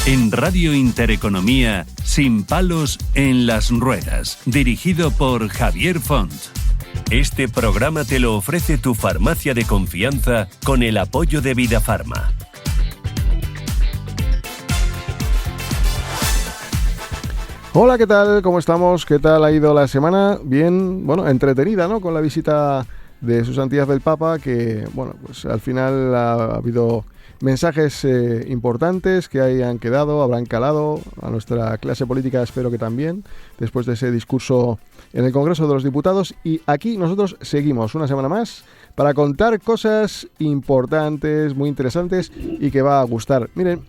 En Radio Intereconomía, Sin palos en las ruedas, dirigido por Javier Font. Este programa te lo ofrece tu farmacia de confianza con el apoyo de Vidafarma. Hola, ¿qué tal? ¿Cómo estamos? ¿Qué tal ha ido la semana? Bien, bueno, entretenida, ¿no? Con la visita de Su Santidad el Papa, que, bueno, pues al final ha habido mensajes importantes que hayan quedado, habrán calado a nuestra clase política, espero que también, después de ese discurso en el Congreso de los Diputados. Y aquí nosotros seguimos una semana más para contar cosas importantes, muy interesantes y que va a gustar. Miren,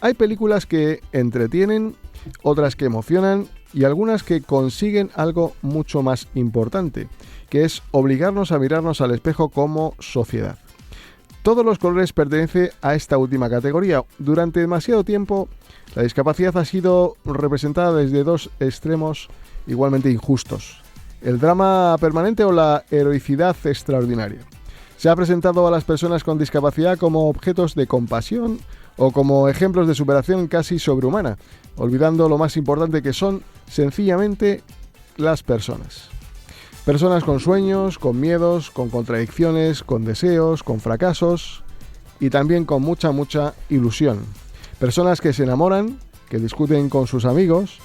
hay películas que entretienen, otras que emocionan y algunas que consiguen algo mucho más importante, que es obligarnos a mirarnos al espejo como sociedad. Todos los colores pertenecen a esta última categoría. Durante demasiado tiempo, la discapacidad ha sido representada desde dos extremos igualmente injustos: el drama permanente o la heroicidad extraordinaria. Se ha presentado a las personas con discapacidad como objetos de compasión o como ejemplos de superación casi sobrehumana, olvidando lo más importante, que son sencillamente las personas. Personas con sueños, con miedos, con contradicciones, con deseos, con fracasos y también con mucha ilusión. Personas que se enamoran, que discuten con sus amigos,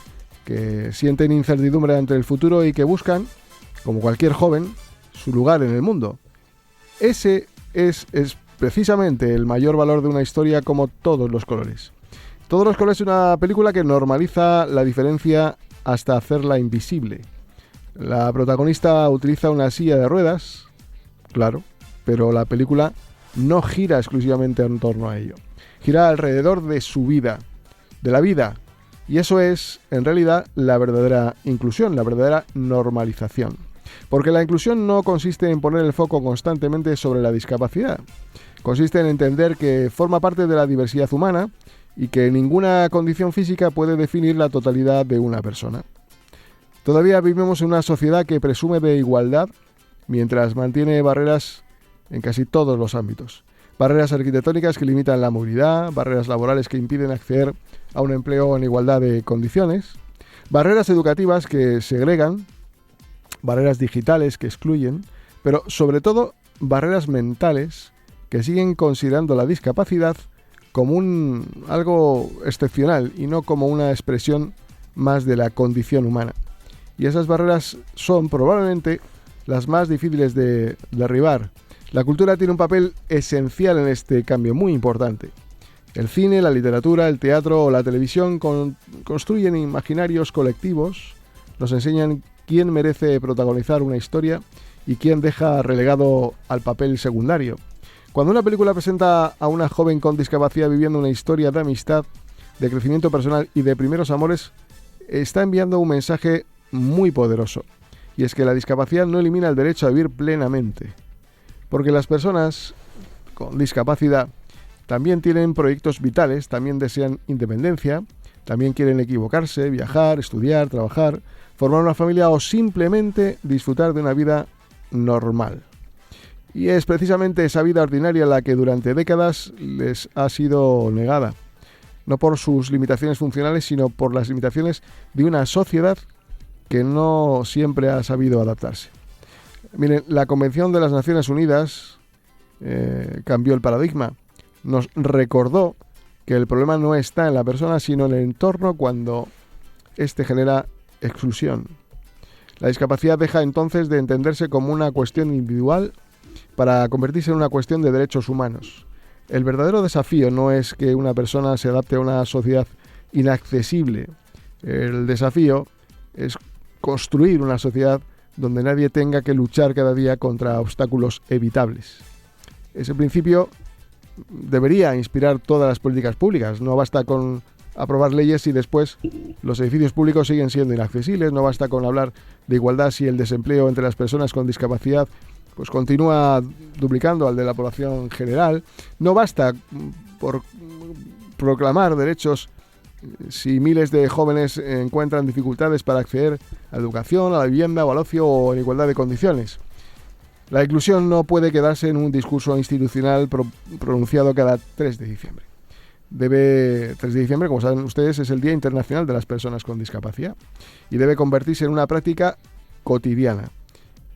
que sienten incertidumbre ante el futuro y que buscan, como cualquier joven, su lugar en el mundo. Ese es precisamente el mayor valor de una historia como Todos los colores. Todos los colores es una película que normaliza la diferencia hasta hacerla invisible. La protagonista utiliza una silla de ruedas, claro, pero la película no gira exclusivamente en torno a ello. Gira alrededor de su vida, de la vida. Y eso es, en realidad, la verdadera inclusión, la verdadera normalización. Porque la inclusión no consiste en poner el foco constantemente sobre la discapacidad. Consiste en entender que forma parte de la diversidad humana y que ninguna condición física puede definir la totalidad de una persona. Todavía vivimos en una sociedad que presume de igualdad mientras mantiene barreras en casi todos los ámbitos. Barreras arquitectónicas que limitan la movilidad, barreras laborales que impiden acceder a un empleo en igualdad de condiciones, barreras educativas que segregan, barreras digitales que excluyen, pero sobre todo barreras mentales que siguen considerando la discapacidad como algo excepcional y no como una expresión más de la condición humana. Y esas barreras son probablemente las más difíciles de derribar. La cultura tiene un papel esencial en este cambio, muy importante. El cine, la literatura, el teatro o la televisión construyen imaginarios colectivos, nos enseñan quién merece protagonizar una historia y quién deja relegado al papel secundario. Cuando una película presenta a una joven con discapacidad viviendo una historia de amistad, de crecimiento personal y de primeros amores, está enviando un mensaje muy poderoso, y es que la discapacidad no elimina el derecho a vivir plenamente, porque las personas con discapacidad también tienen proyectos vitales, también desean independencia, también quieren equivocarse, viajar, estudiar, trabajar, formar una familia o simplemente disfrutar de una vida normal. Y es precisamente esa vida ordinaria la que durante décadas les ha sido negada, no por sus limitaciones funcionales, sino por las limitaciones de una sociedad que no siempre ha sabido adaptarse. Miren, la Convención de las Naciones Unidas cambió el paradigma. Nos recordó que el problema no está en la persona, sino en el entorno cuando éste genera exclusión. La discapacidad deja entonces de entenderse como una cuestión individual para convertirse en una cuestión de derechos humanos. El verdadero desafío no es que una persona se adapte a una sociedad inaccesible. El desafío es construir una sociedad donde nadie tenga que luchar cada día contra obstáculos evitables. Ese principio debería inspirar todas las políticas públicas. No basta con aprobar leyes si después los edificios públicos siguen siendo inaccesibles. No basta con hablar de igualdad si el desempleo entre las personas con discapacidad pues continúa duplicando al de la población general. No basta por proclamar derechos si miles de jóvenes encuentran dificultades para acceder a la educación, a la vivienda o al ocio o en igualdad de condiciones. La inclusión no puede quedarse en un discurso institucional pronunciado cada 3 de diciembre. 3 de diciembre, como saben ustedes, es el Día Internacional de las Personas con Discapacidad y debe convertirse en una práctica cotidiana.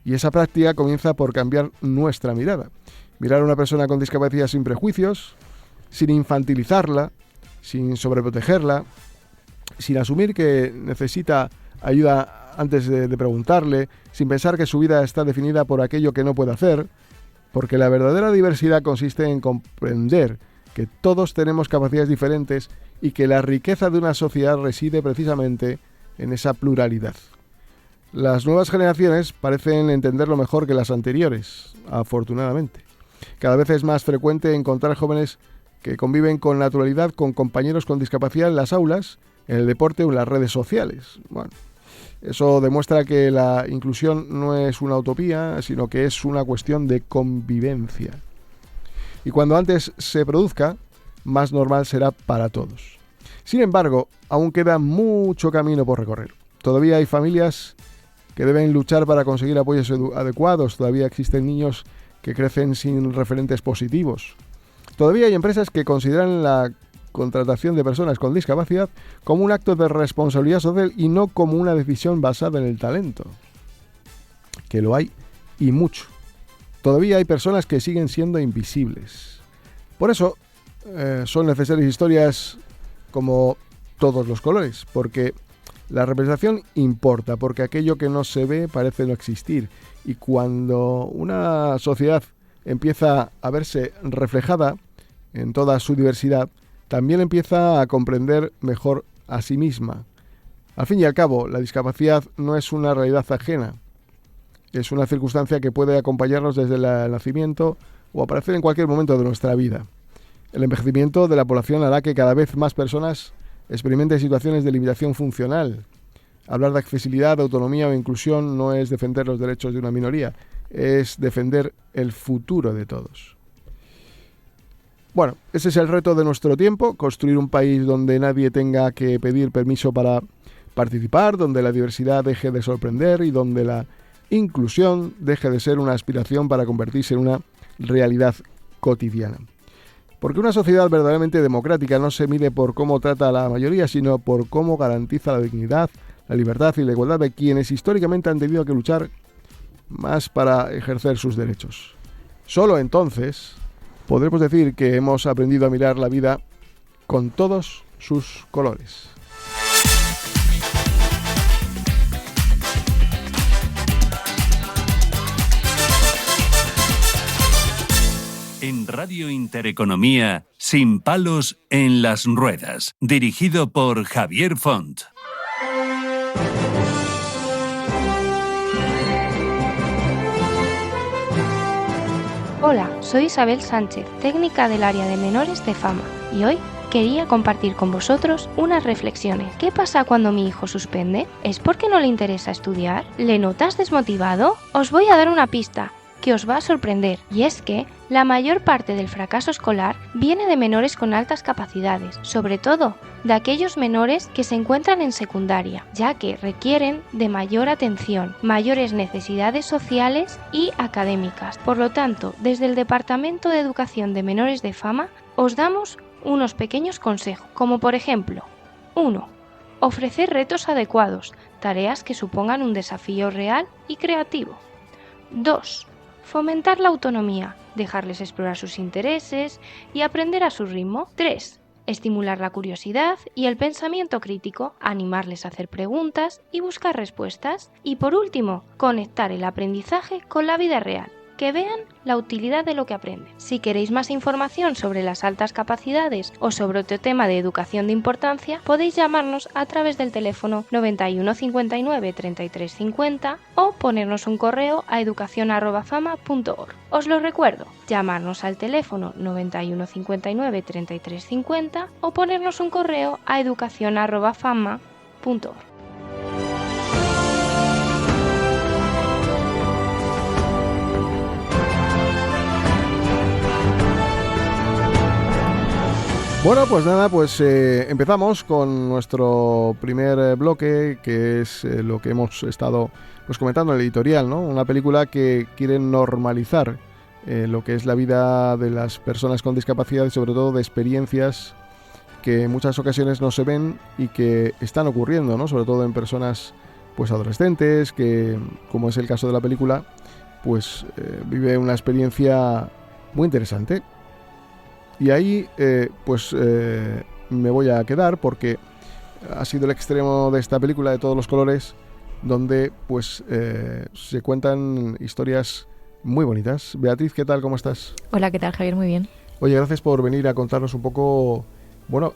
Y esa práctica comienza por cambiar nuestra mirada. Mirar a una persona con discapacidad sin prejuicios, sin infantilizarla, sin sobreprotegerla, sin asumir que necesita ayuda antes de preguntarle, sin pensar que su vida está definida por aquello que no puede hacer, porque la verdadera diversidad consiste en comprender que todos tenemos capacidades diferentes y que la riqueza de una sociedad reside precisamente en esa pluralidad. Las nuevas generaciones parecen entenderlo mejor que las anteriores, afortunadamente. Cada vez es más frecuente encontrar jóvenes que conviven con naturalidad con compañeros con discapacidad en las aulas, en el deporte o en las redes sociales. Bueno, eso demuestra que la inclusión no es una utopía, sino que es una cuestión de convivencia. Y cuando antes se produzca, más normal será para todos. Sin embargo, aún queda mucho camino por recorrer. Todavía hay familias que deben luchar para conseguir apoyos adecuados. Todavía existen niños que crecen sin referentes positivos. Todavía hay empresas que consideran la contratación de personas con discapacidad como un acto de responsabilidad social y no como una decisión basada en el talento. Que lo hay y mucho. Todavía hay personas que siguen siendo invisibles. Por eso son necesarias historias como todos los colores, porque la representación importa, porque aquello que no se ve parece no existir. Y cuando una sociedad empieza a verse reflejada en toda su diversidad, también empieza a comprender mejor a sí misma. Al fin y al cabo, la discapacidad no es una realidad ajena. Es una circunstancia que puede acompañarnos desde el nacimiento o aparecer en cualquier momento de nuestra vida. El envejecimiento de la población hará que cada vez más personas experimenten situaciones de limitación funcional. Hablar de accesibilidad, de autonomía o inclusión no es defender los derechos de una minoría, es defender el futuro de todos. Bueno, ese es el reto de nuestro tiempo, construir un país donde nadie tenga que pedir permiso para participar, donde la diversidad deje de sorprender y donde la inclusión deje de ser una aspiración para convertirse en una realidad cotidiana. Porque una sociedad verdaderamente democrática no se mide por cómo trata a la mayoría, sino por cómo garantiza la dignidad, la libertad y la igualdad de quienes históricamente han tenido que luchar más para ejercer sus derechos. Solo entonces podremos decir que hemos aprendido a mirar la vida con todos sus colores. En Radio Intereconomía, Sin palos en las ruedas, dirigido por Javier Font. Hola, soy Isabel Sánchez, técnica del área de menores de Fama, y hoy quería compartir con vosotros unas reflexiones. ¿Qué pasa cuando mi hijo suspende? ¿Es porque no le interesa estudiar? ¿Le notas desmotivado? Os voy a dar una pista que os va a sorprender, y es que la mayor parte del fracaso escolar viene de menores con altas capacidades, sobre todo de aquellos menores que se encuentran en secundaria, ya que requieren de mayor atención, mayores necesidades sociales y académicas. Por lo tanto, desde el Departamento de Educación de Menores de Fama os damos unos pequeños consejos, como por ejemplo: 1. Ofrecer retos adecuados, tareas que supongan un desafío real y creativo. 2. Fomentar la autonomía, dejarles explorar sus intereses y aprender a su ritmo. 3. Estimular la curiosidad y el pensamiento crítico, animarles a hacer preguntas y buscar respuestas. Y por último, conectar el aprendizaje con la vida real, que vean la utilidad de lo que aprenden. Si queréis más información sobre las altas capacidades o sobre otro tema de educación de importancia, podéis llamarnos a través del teléfono 91 59 33 50 o ponernos un correo a educacion@fama.org. Os lo recuerdo, llamarnos al teléfono 91 59 33 50 o ponernos un correo a educacion@fama.org. Bueno, pues nada, empezamos con nuestro primer bloque, que es lo que hemos estado comentando en el editorial, ¿no? Una película que quiere normalizar lo que es la vida de las personas con discapacidad y sobre todo de experiencias que en muchas ocasiones no se ven y que están ocurriendo, ¿no? Sobre todo en personas pues adolescentes, que, como es el caso de la película, pues vive una experiencia muy interesante. Y ahí me voy a quedar, porque ha sido el extremo de esta película de todos los colores, donde pues se cuentan historias muy bonitas. Beatriz, ¿qué tal? ¿Cómo estás? Hola, ¿qué tal, Javier? Muy bien. Oye, gracias por venir a contarnos un poco, bueno,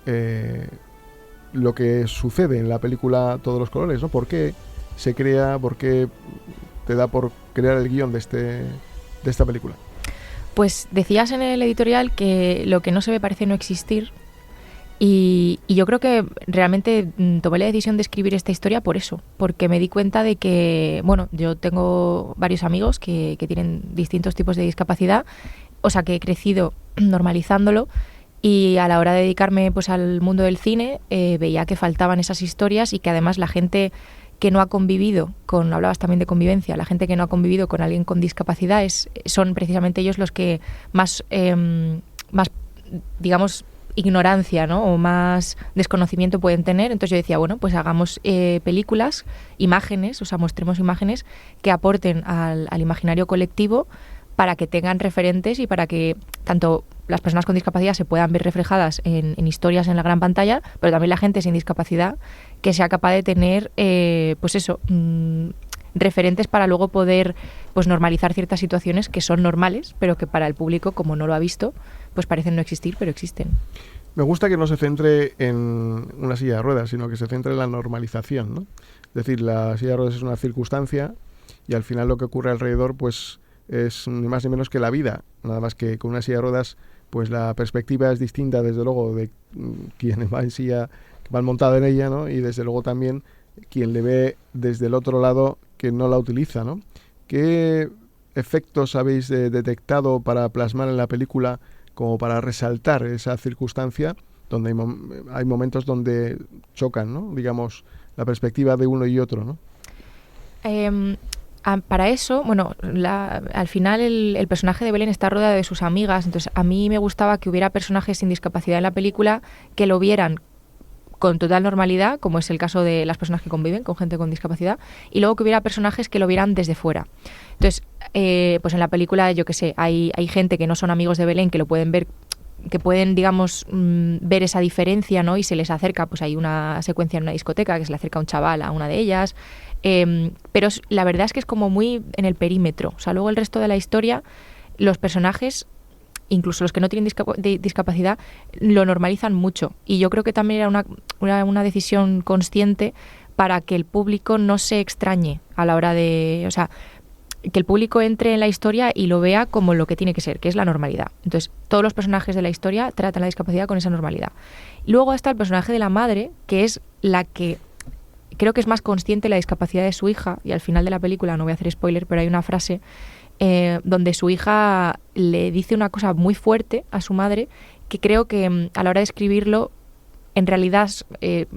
lo que sucede en la película Todos los colores, ¿no? ¿Por qué se crea, por qué te da por crear el guión de esta película? Pues decías en el editorial que lo que no se ve parece no existir, y yo creo que realmente tomé la decisión de escribir esta historia por eso, porque me di cuenta de que, bueno, yo tengo varios amigos que tienen distintos tipos de discapacidad, o sea, que he crecido normalizándolo, y a la hora de dedicarme pues al mundo del cine veía que faltaban esas historias, y que además la gente que no ha convivido con, hablabas también de convivencia, la gente que no ha convivido con alguien con discapacidad son precisamente ellos los que más, digamos, ignorancia, ¿no? O más desconocimiento pueden tener. Entonces yo decía, bueno, pues hagamos películas, imágenes, o sea, mostremos imágenes que aporten al imaginario colectivo, para que tengan referentes y para que tanto las personas con discapacidad se puedan ver reflejadas en historias en la gran pantalla, pero también la gente sin discapacidad que sea capaz de tener, pues eso, referentes para luego poder pues normalizar ciertas situaciones que son normales, pero que para el público, como no lo ha visto, pues parecen no existir, pero existen. Me gusta que no se centre en una silla de ruedas, sino que se centre en la normalización, ¿no? Es decir, la silla de ruedas es una circunstancia, y al final lo que ocurre alrededor pues es ni más ni menos que la vida, nada más que con una silla de ruedas pues la perspectiva es distinta, desde luego, de quien va en silla, que van montado en ella, ¿no? Y desde luego también quien le ve desde el otro lado, que no la utiliza, ¿no? ¿Qué efectos habéis detectado para plasmar en la película como para resaltar esa circunstancia donde hay momentos donde chocan, ¿no? Digamos, la perspectiva de uno y otro, ¿no? Para eso, bueno, al final el personaje de Belén está rodeado de sus amigas, entonces a mí me gustaba que hubiera personajes sin discapacidad en la película que lo vieran con total normalidad, como es el caso de las personas que conviven con gente con discapacidad, y luego que hubiera personajes que lo vieran desde fuera. Entonces, pues en la película, yo qué sé, hay gente que no son amigos de Belén, que lo pueden ver, que pueden, digamos, ver esa diferencia, ¿no? Y se les acerca, pues hay una secuencia en una discoteca que se le acerca un chaval a una de ellas, pero la verdad es que es como muy en el perímetro. O sea, luego el resto de la historia, los personajes, incluso los que no tienen discapacidad, lo normalizan mucho. Y yo creo que también era una decisión consciente para que el público no se extrañe a la hora de... O sea, que el público entre en la historia y lo vea como lo que tiene que ser, que es la normalidad. Entonces, todos los personajes de la historia tratan la discapacidad con esa normalidad. Luego está el personaje de la madre, que es la que creo que es más consciente de la discapacidad de su hija, y al final de la película, no voy a hacer spoiler, pero hay una frase donde su hija le dice una cosa muy fuerte a su madre, que creo que a la hora de escribirlo, en realidad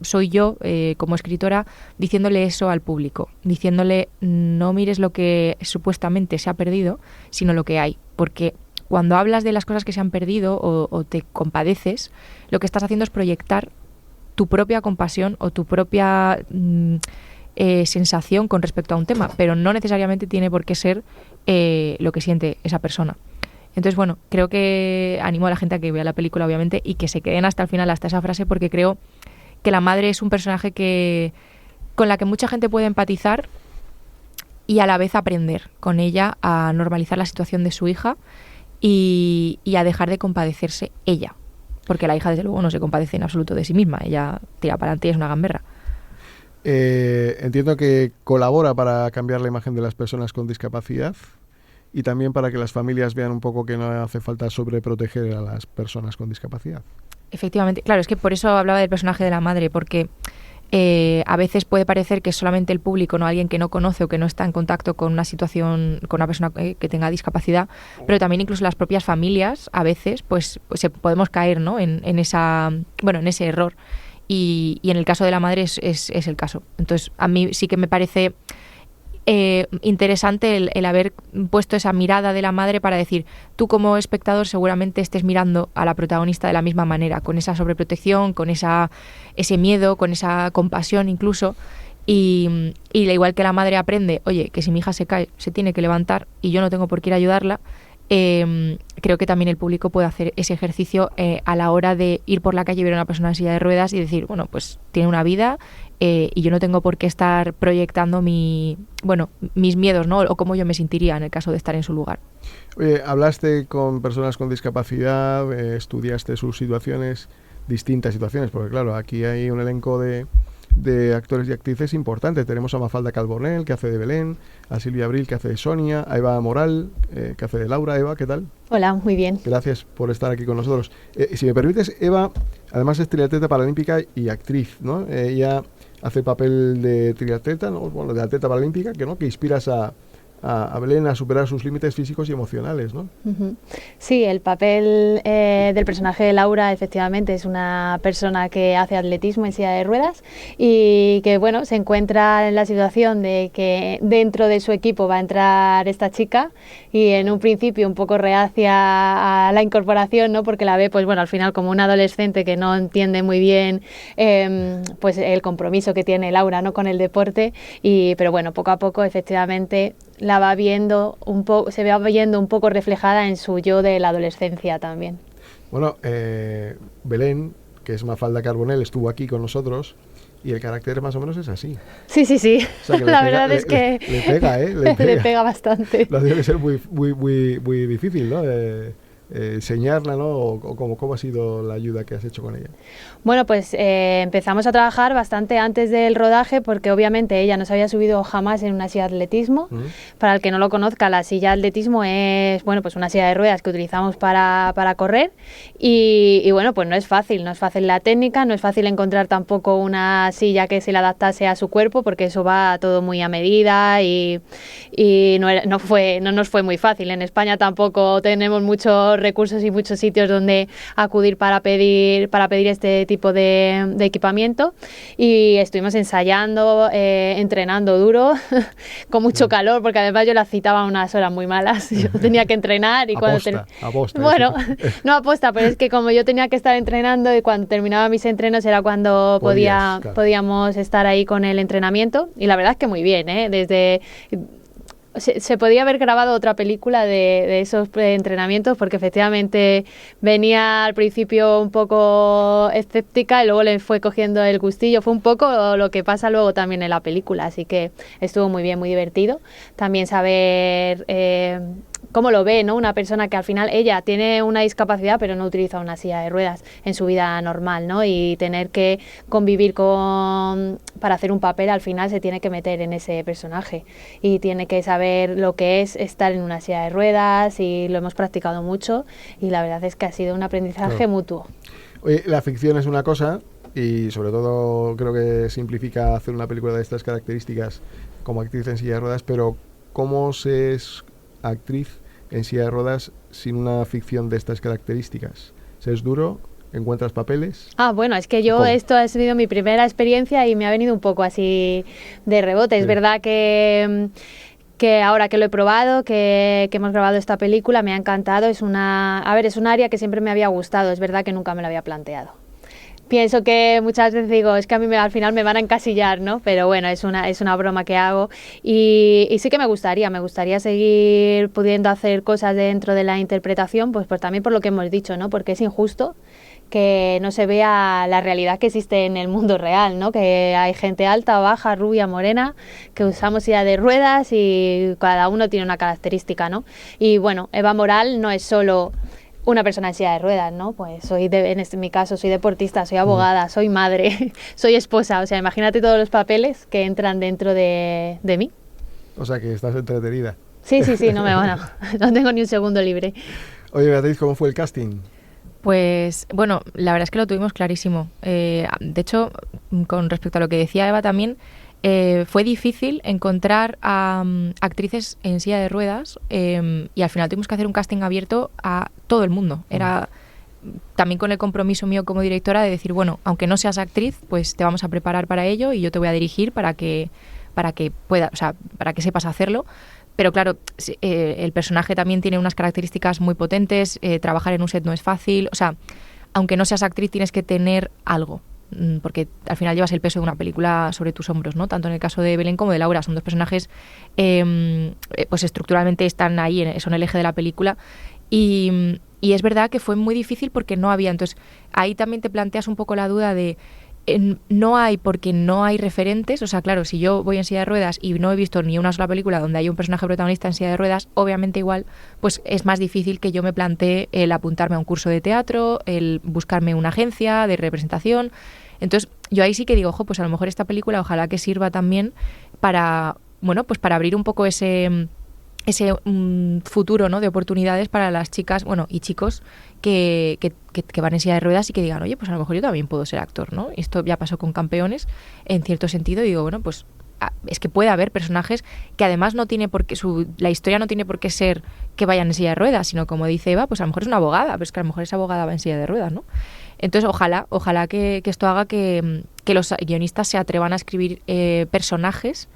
soy yo, como escritora, diciéndole eso al público, diciéndole no mires lo que supuestamente se ha perdido, sino lo que hay, porque cuando hablas de las cosas que se han perdido o te compadeces, lo que estás haciendo es proyectar tu propia compasión o tu propia sensación con respecto a un tema, pero no necesariamente tiene por qué ser lo que siente esa persona. Entonces, bueno, creo que animo a la gente a que vea la película, obviamente, y que se queden hasta el final, hasta esa frase, porque creo que la madre es un personaje con la que mucha gente puede empatizar y a la vez aprender con ella a normalizar la situación de su hija y a dejar de compadecerse ella. Porque la hija, desde luego, no se compadece en absoluto de sí misma. Ella tira para adelante y es una gamberra. Entiendo que colabora para cambiar la imagen de las personas con discapacidad y también para que las familias vean un poco que no hace falta sobreproteger a las personas con discapacidad. Efectivamente. Claro, es que por eso hablaba del personaje de la madre, porque a veces puede parecer que es solamente el público, no alguien que no conoce o que no está en contacto con una situación, con una persona que tenga discapacidad, pero también incluso las propias familias a veces pues podemos caer, ¿no? en ese error, y en el caso de la madre es el caso. Entonces a mí sí que me parece interesante el haber puesto esa mirada de la madre para decir, tú como espectador seguramente estés mirando a la protagonista de la misma manera, con esa sobreprotección, con ese miedo, con esa compasión incluso. Y igual que la madre aprende, oye, que si mi hija se cae, se tiene que levantar y yo no tengo por qué ir a ayudarla, creo que también el público puede hacer ese ejercicio a la hora de ir por la calle y ver a una persona en silla de ruedas y decir, bueno, pues tiene una vida y yo no tengo por qué estar proyectando mis miedos, ¿no? O cómo yo me sentiría en el caso de estar en su lugar. Oye, hablaste con personas con discapacidad, estudiaste sus situaciones, distintas situaciones, porque claro, aquí hay un elenco de actores y actrices importantes. Tenemos a Mafalda Carbonell, que hace de Belén, a Silvia Abril, que hace de Sonia, a Eva Moral, que hace de Laura. Eva, ¿qué tal? Hola, muy bien. Gracias por estar aquí con nosotros. Si me permites, Eva, además es triatleta paralímpica y actriz, ¿no? Ella hace papel de triatleta, ¿no? Bueno, de atleta paralímpica, que inspiras a Belén a superar sus límites físicos y emocionales, ¿no? Uh-huh. Sí, el papel del personaje de Laura efectivamente es una persona que hace atletismo en silla de ruedas y que, bueno, se encuentra en la situación de que dentro de su equipo va a entrar esta chica y en un principio un poco reacia a la incorporación, ¿no? Porque la ve, pues bueno, al final como una adolescente que no entiende muy bien pues el compromiso que tiene Laura, ¿no? Con el deporte, pero bueno, poco a poco efectivamente la va viendo se va viendo un poco reflejada en su yo de la adolescencia también. Bueno, Belén, que es Mafalda Carbonell, estuvo aquí con nosotros y el carácter más o menos es así. Sí. O sea, que la verdad es que le pega, le pega bastante. Lo tiene que ser muy difícil, ¿no? Enseñarla, ¿no? O ¿cómo ha sido la ayuda que has hecho con ella? Bueno, pues empezamos a trabajar bastante antes del rodaje porque obviamente ella no se había subido jamás en una silla de atletismo. Para el que no lo conozca, la silla de atletismo es, bueno, pues una silla de ruedas que utilizamos para correr y bueno, pues no es fácil la técnica, no es fácil encontrar tampoco una silla que se le adaptase a su cuerpo porque eso va todo muy a medida y no nos fue muy fácil. En España tampoco tenemos muchos recursos y muchos sitios donde acudir para pedir este tipo de equipamiento y estuvimos ensayando, entrenando duro, con mucho calor, porque además yo la citaba a unas horas muy malas, yo tenía que entrenar y aposta, bueno, no aposta, pero es que como yo tenía que estar entrenando y cuando terminaba mis entrenos era cuando podíamos estar ahí con el entrenamiento y la verdad es que muy bien, desde... Se podía haber grabado otra película de esos entrenamientos porque efectivamente venía al principio un poco escéptica y luego le fue cogiendo el gustillo. Fue un poco lo que pasa luego también en la película, así que estuvo muy bien, muy divertido. También saber cómo lo ve, ¿no? Una persona que al final ella tiene una discapacidad pero no utiliza una silla de ruedas en su vida normal, ¿no? Y tener que convivir para hacer un papel al final se tiene que meter en ese personaje y tiene que saber lo que es estar en una silla de ruedas y lo hemos practicado mucho y la verdad es que ha sido un aprendizaje mutuo. Oye, la ficción es una cosa y sobre todo creo que simplifica hacer una película de estas características como actriz en silla de ruedas, pero ¿cómo se es actriz en silla de ruedas sin una ficción de estas características? ¿Se es duro? ¿Encuentras papeles? Bueno, es que esto ha sido mi primera experiencia y me ha venido un poco así de rebote. Sí. Es verdad que ahora que lo he probado, que hemos grabado esta película, me ha encantado. Es un área que siempre me había gustado. Es verdad que nunca me lo había planteado. Pienso que muchas veces digo, es que a mí al final me van a encasillar, ¿no? Pero bueno, es una broma que hago y sí que me gustaría seguir pudiendo hacer cosas dentro de la interpretación, pues también por lo que hemos dicho, ¿no? Porque es injusto que no se vea la realidad que existe en el mundo real, ¿no? Que hay gente alta, baja, rubia, morena, que usamos silla de ruedas y cada uno tiene una característica, ¿no? Y bueno, Eva Moral no es solo una persona en silla de ruedas, ¿no? Pues en mi caso soy deportista, soy abogada, soy madre, soy esposa, o sea, imagínate todos los papeles que entran dentro de mí. O sea, que estás entretenida. Sí, no tengo ni un segundo libre. Oye, Beatriz, ¿cómo fue el casting? Pues bueno, la verdad es que lo tuvimos clarísimo. De hecho, con respecto a lo que decía Eva también, fue difícil encontrar a actrices en silla de ruedas y al final tuvimos que hacer un casting abierto a todo el mundo. Era también con el compromiso mío como directora de decir, bueno, aunque no seas actriz, pues te vamos a preparar para ello y yo te voy a dirigir para que para que pueda, o sea, para que sepas hacerlo. Pero claro, el personaje también tiene unas características muy potentes, trabajar en un set no es fácil, o sea, aunque no seas actriz tienes que tener algo, porque al final llevas el peso de una película sobre tus hombros, ¿no? Tanto en el caso de Belén como de Laura, son dos personajes pues estructuralmente están ahí, son el eje de la película, y es verdad que fue muy difícil porque no había, entonces ahí también te planteas un poco la duda de no hay porque no hay referentes, o sea, claro, si yo voy en silla de ruedas y no he visto ni una sola película donde haya un personaje protagonista en silla de ruedas, obviamente igual pues es más difícil que yo me plantee el apuntarme a un curso de teatro, el buscarme una agencia de representación. Entonces yo ahí sí que digo, ojo, pues a lo mejor esta película ojalá que sirva también para, bueno, pues para abrir un poco ese futuro, ¿no?, de oportunidades para las chicas, bueno, y chicos que van en silla de ruedas y que digan, oye, pues a lo mejor yo también puedo ser actor, ¿no? Esto ya pasó con Campeones, en cierto sentido, y digo, bueno, pues es que puede haber personajes que además no tiene por qué, la historia no tiene por qué ser que vayan en silla de ruedas, sino como dice Eva, pues a lo mejor es una abogada, pero es que a lo mejor esa abogada va en silla de ruedas, ¿no? Entonces, ojalá que esto haga que los guionistas se atrevan a escribir personajes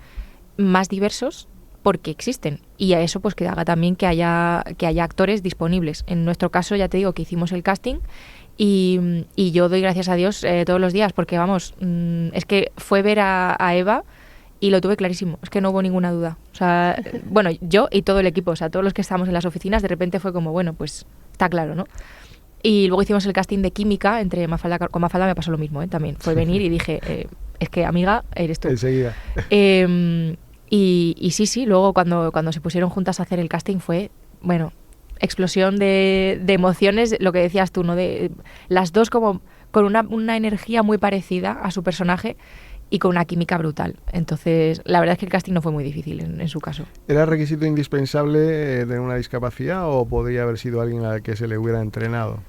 más diversos, porque existen, y a eso pues que haga también que haya actores disponibles. En nuestro caso, ya te digo que hicimos el casting y yo doy gracias a Dios todos los días, porque vamos, es que fue ver a Eva y lo tuve clarísimo, es que no hubo ninguna duda. O sea, bueno, yo y todo el equipo, o sea, todos los que estábamos en las oficinas, de repente fue como, bueno, pues está claro, ¿no? Y luego hicimos el casting de química entre Mafalda. Con Mafalda me pasó lo mismo, también. Fue venir y dije, es que amiga, eres tú. Enseguida. Y sí, luego cuando se pusieron juntas a hacer el casting fue, bueno, explosión de emociones, lo que decías tú, ¿no? De las dos como con una energía muy parecida a su personaje y con una química brutal. Entonces, la verdad es que el casting no fue muy difícil en su caso. ¿Era requisito indispensable tener una discapacidad o podría haber sido alguien a la que se le hubiera entrenado?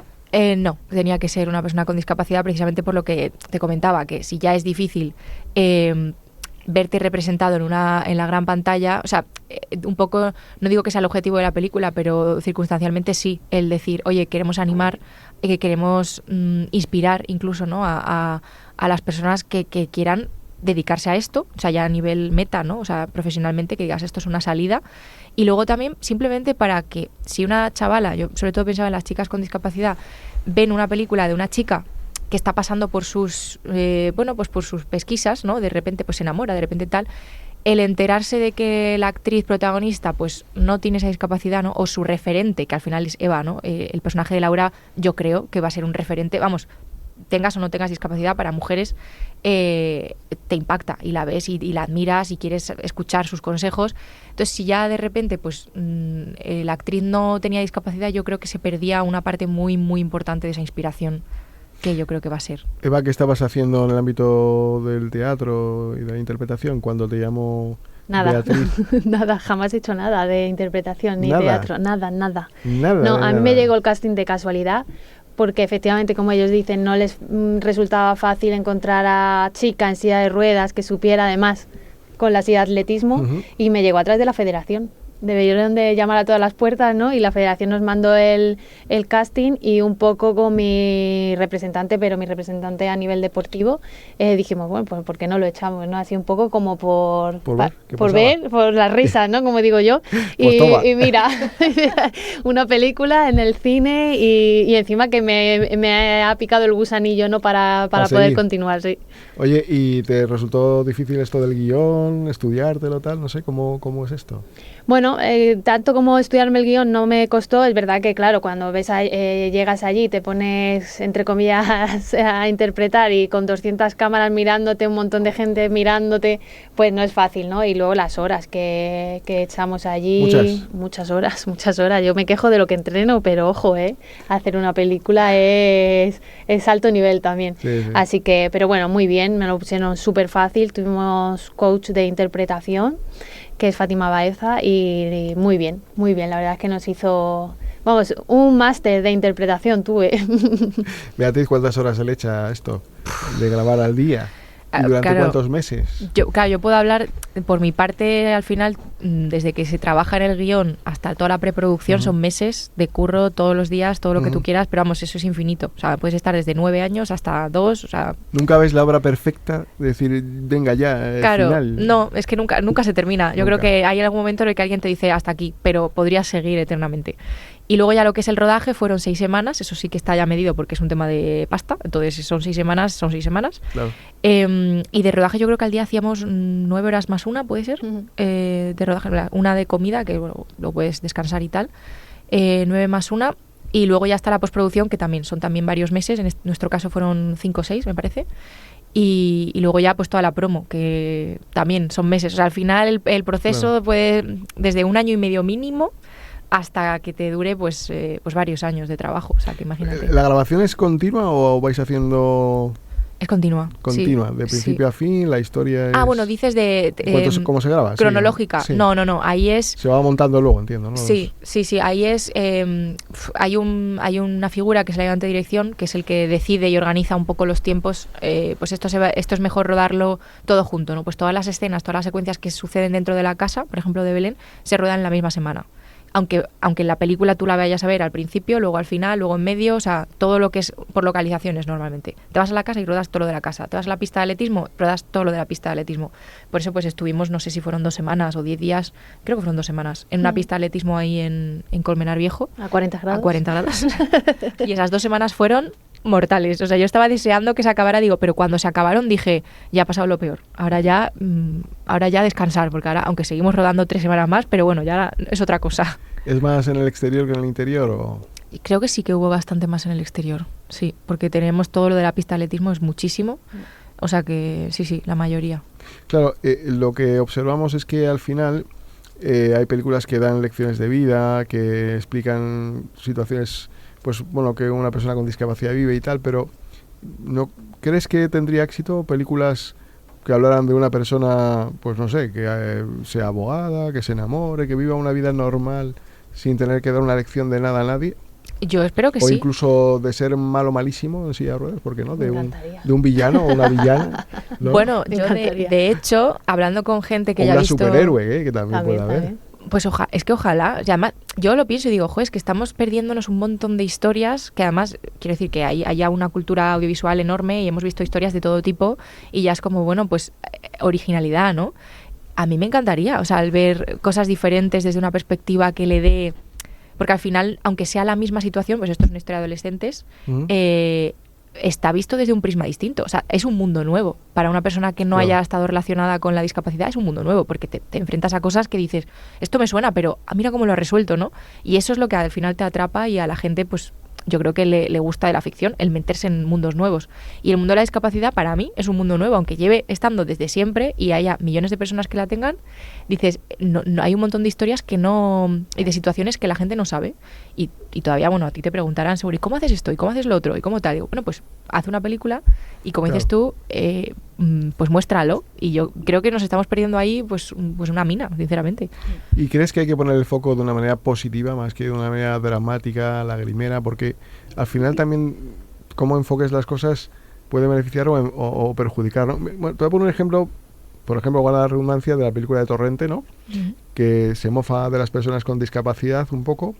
No, tenía que ser una persona con discapacidad, precisamente por lo que te comentaba, que si ya es difícil verte representado en la gran pantalla, o sea, un poco, no digo que sea el objetivo de la película, pero circunstancialmente sí, el decir, oye, queremos animar, que queremos inspirar incluso, ¿no?, a las personas que quieran dedicarse a esto, o sea, ya a nivel meta, ¿no?, o sea, profesionalmente, que digas, esto es una salida. Y luego también, simplemente para que, si una chavala, yo sobre todo pensaba en las chicas con discapacidad, ven una película de una chica que está pasando por sus pues por sus pesquisas, ¿no?, de repente pues se enamora, de repente tal, el enterarse de que la actriz protagonista pues no tiene esa discapacidad, ¿no?, o su referente, que al final es Eva, ¿no?, el personaje de Laura, yo creo que va a ser un referente, vamos, tengas o no tengas discapacidad, para mujeres te impacta y la ves y la admiras y quieres escuchar sus consejos. Entonces, si ya de repente pues la actriz no tenía discapacidad, yo creo que se perdía una parte muy, muy importante de esa inspiración que yo creo que va a ser. Eva, ¿qué estabas haciendo en el ámbito del teatro y de la interpretación cuando te llamó Beatriz? Nada, jamás he hecho nada de interpretación ni teatro, nada. No, a mí me llegó el casting de casualidad, porque efectivamente, como ellos dicen, no les resultaba fácil encontrar a chica en silla de ruedas que supiera además con la silla de atletismo, y me llegó a través de la federación. Debieron de llamar a todas las puertas, ¿no? Y la federación nos mandó el casting, y un poco con mi representante, pero mi representante a nivel deportivo, dijimos, bueno, pues ¿por qué no lo echamos, no? Así un poco como por ver, por las risas, ¿no? Como digo yo. Y mira, una película en el cine y encima que me ha picado el gusanillo, ¿no? Para poder continuar, sí. Oye, ¿y te resultó difícil esto del guión, estudiártelo, tal? No sé, ¿cómo es esto? Bueno, tanto como estudiarme el guión no me costó. Es verdad que, claro, cuando llegas allí y te pones, entre comillas, a interpretar y con 200 cámaras mirándote, un montón de gente mirándote, pues no es fácil, ¿no? Y luego las horas que echamos allí, muchas horas. Yo me quejo de lo que entreno, pero ojo, hacer una película es alto nivel también. Sí. Así que, pero bueno, muy bien, me lo pusieron súper fácil. Tuvimos coach de interpretación, que es Fátima Baeza, y muy bien, la verdad es que nos hizo, vamos, un máster de interpretación tuve. Beatriz, ¿cuántas horas se le echa a esto de grabar al día? ¿Y durante claro, cuántos meses? Yo puedo hablar por mi parte. Al final, desde que se trabaja en el guión hasta toda la preproducción, son meses de curro todos los días, todo lo que tú quieras, pero vamos, eso es infinito. O sea, puedes estar desde 9 años hasta 2, o sea... ¿Nunca ves la obra perfecta? Decir, venga ya, Claro, final. no, es que nunca se termina. Yo creo que hay algún momento en el que alguien te dice hasta aquí, pero podrías seguir eternamente. Y luego ya lo que es el rodaje fueron 6 semanas, eso sí que está ya medido porque es un tema de pasta, entonces si son 6 semanas, son 6 semanas. Claro. Y de rodaje yo creo que al día hacíamos 9 horas más una, puede ser, de rodaje, una de comida, que bueno, lo puedes descansar y tal, 9 más una, y luego ya está la postproducción, que también son varios meses, en nuestro caso fueron 5 o 6, me parece. Y luego ya pues toda la promo, que también son meses, o sea, al final el proceso puede desde 1 año y medio mínimo hasta que te dure pues varios años de trabajo, o sea, que imagínate. ¿La grabación es continua o vais haciendo...? Es continua. Continua, sí, de principio a fin, la historia es... Ah, bueno, dices de... ¿Cómo se graba? Cronológica. Sí. No, ahí es... Se va montando luego, entiendo, ¿no? Sí, ahí es... hay una figura que es el ayudante de dirección, que es el que decide y organiza un poco los tiempos. Pues esto es mejor rodarlo todo junto, ¿no? Pues todas las escenas, todas las secuencias que suceden dentro de la casa, por ejemplo de Belén, se ruedan en la misma semana. Aunque en la película tú la vayas a ver al principio, luego al final, luego en medio, o sea, todo lo que es por localizaciones normalmente. Te vas a la casa y rodas todo lo de la casa. Te vas a la pista de atletismo, rodas todo lo de la pista de atletismo. Por eso pues estuvimos, no sé si fueron 2 semanas o 10 días, creo que fueron 2 semanas, en una pista de atletismo ahí en Colmenar Viejo. A 40 grados. A 40 grados. Y esas 2 semanas fueron mortales. O sea, yo estaba deseando que se acabara, digo, pero cuando se acabaron dije, ya ha pasado lo peor. Ahora ya descansar, porque ahora, aunque seguimos rodando 3 semanas más, pero bueno, ya es otra cosa. ¿Es más en el exterior que en el interior o...? Creo que sí que hubo bastante más en el exterior, sí, porque tenemos todo lo de la pista de atletismo, es muchísimo, o sea que sí, la mayoría. Claro, lo que observamos es que al final hay películas que dan lecciones de vida, que explican situaciones, pues bueno, que una persona con discapacidad vive y tal, pero ¿no crees que tendría éxito películas que hablaran de una persona, pues no sé, que sea abogada, que se enamore, que viva una vida normal sin tener que dar una lección de nada a nadie? Yo espero que sí. O incluso de ser malísimo en silla de ruedas, ¿por qué no? De un villano o una villana, ¿no? Bueno, yo de hecho, hablando con gente que ya ha visto... O una superhéroe, que también puede haber. Pues es que ojalá, además, yo lo pienso y digo, es que estamos perdiéndonos un montón de historias, que además, quiero decir que haya una cultura audiovisual enorme y hemos visto historias de todo tipo y ya es como, bueno, pues originalidad, ¿no? A mí me encantaría, o sea, al ver cosas diferentes desde una perspectiva que le dé... Porque al final, aunque sea la misma situación, pues esto es una historia de adolescentes, está visto desde un prisma distinto. O sea, es un mundo nuevo. Para una persona que no haya estado relacionada con la discapacidad, es un mundo nuevo, porque te enfrentas a cosas que dices, esto me suena, pero mira cómo lo ha resuelto, ¿no? Y eso es lo que al final te atrapa y a la gente, pues yo creo que le gusta de la ficción, el meterse en mundos nuevos. Y el mundo de la discapacidad, para mí, es un mundo nuevo, aunque lleve estando desde siempre y haya millones de personas que la tengan, dices, no, hay un montón de historias que no... y de situaciones que la gente no sabe. Y todavía, bueno, a ti te preguntarán seguro, ¿y cómo haces esto? ¿Y cómo haces lo otro? ¿Y cómo tal? Digo, bueno, pues haz una película y como dices tú, pues muéstralo. Y yo creo que nos estamos perdiendo ahí pues una mina, sinceramente. ¿Y crees que hay que poner el foco de una manera positiva más que de una manera dramática, lagrimera? Porque al final también cómo enfoques las cosas puede beneficiar o perjudicar, ¿no? Bueno, te voy a poner un ejemplo, por ejemplo, guarda la redundancia, de la película de Torrente, ¿no? Que se mofa de las personas con discapacidad un poco.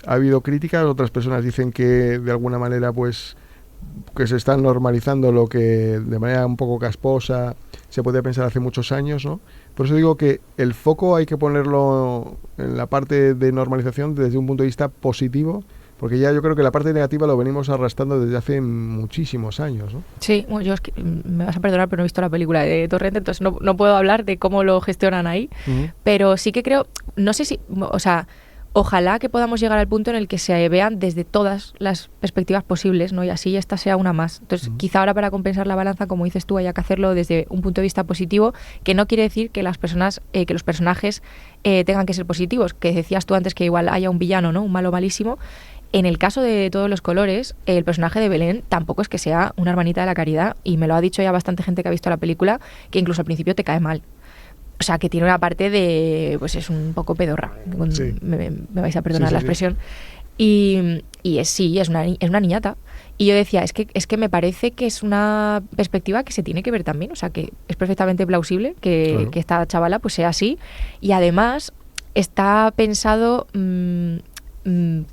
Ha habido críticas, otras personas dicen que de alguna manera pues que se está normalizando lo que de manera un poco casposa se podía pensar hace muchos años, ¿no? Por eso digo que el foco hay que ponerlo en la parte de normalización desde un punto de vista positivo, porque ya yo creo que la parte negativa lo venimos arrastrando desde hace muchísimos años, ¿no? Sí, bueno, yo es que, me vas a perdonar, pero no he visto la película de Torrente, entonces no puedo hablar de cómo lo gestionan ahí, pero sí que creo, no sé si, o sea, ojalá que podamos llegar al punto en el que se vean desde todas las perspectivas posibles, ¿no? Y así esta sea una más. Entonces, quizá ahora para compensar la balanza, como dices tú, haya que hacerlo desde un punto de vista positivo, que no quiere decir que las personas, que los personajes tengan que ser positivos, que decías tú antes que igual haya un villano, ¿no? Un malo malísimo. En el caso de Todos los colores, el personaje de Belén tampoco es que sea una hermanita de la caridad, y me lo ha dicho ya bastante gente que ha visto la película, que incluso al principio te cae mal. O sea, que tiene una parte de... pues es un poco pedorra. Sí. Me vais a perdonar la expresión. Y sí, es una niñata. Y yo decía, es que me parece que es una perspectiva que se tiene que ver también, o sea, que es perfectamente plausible que esta chavala pues sea así, y además está pensado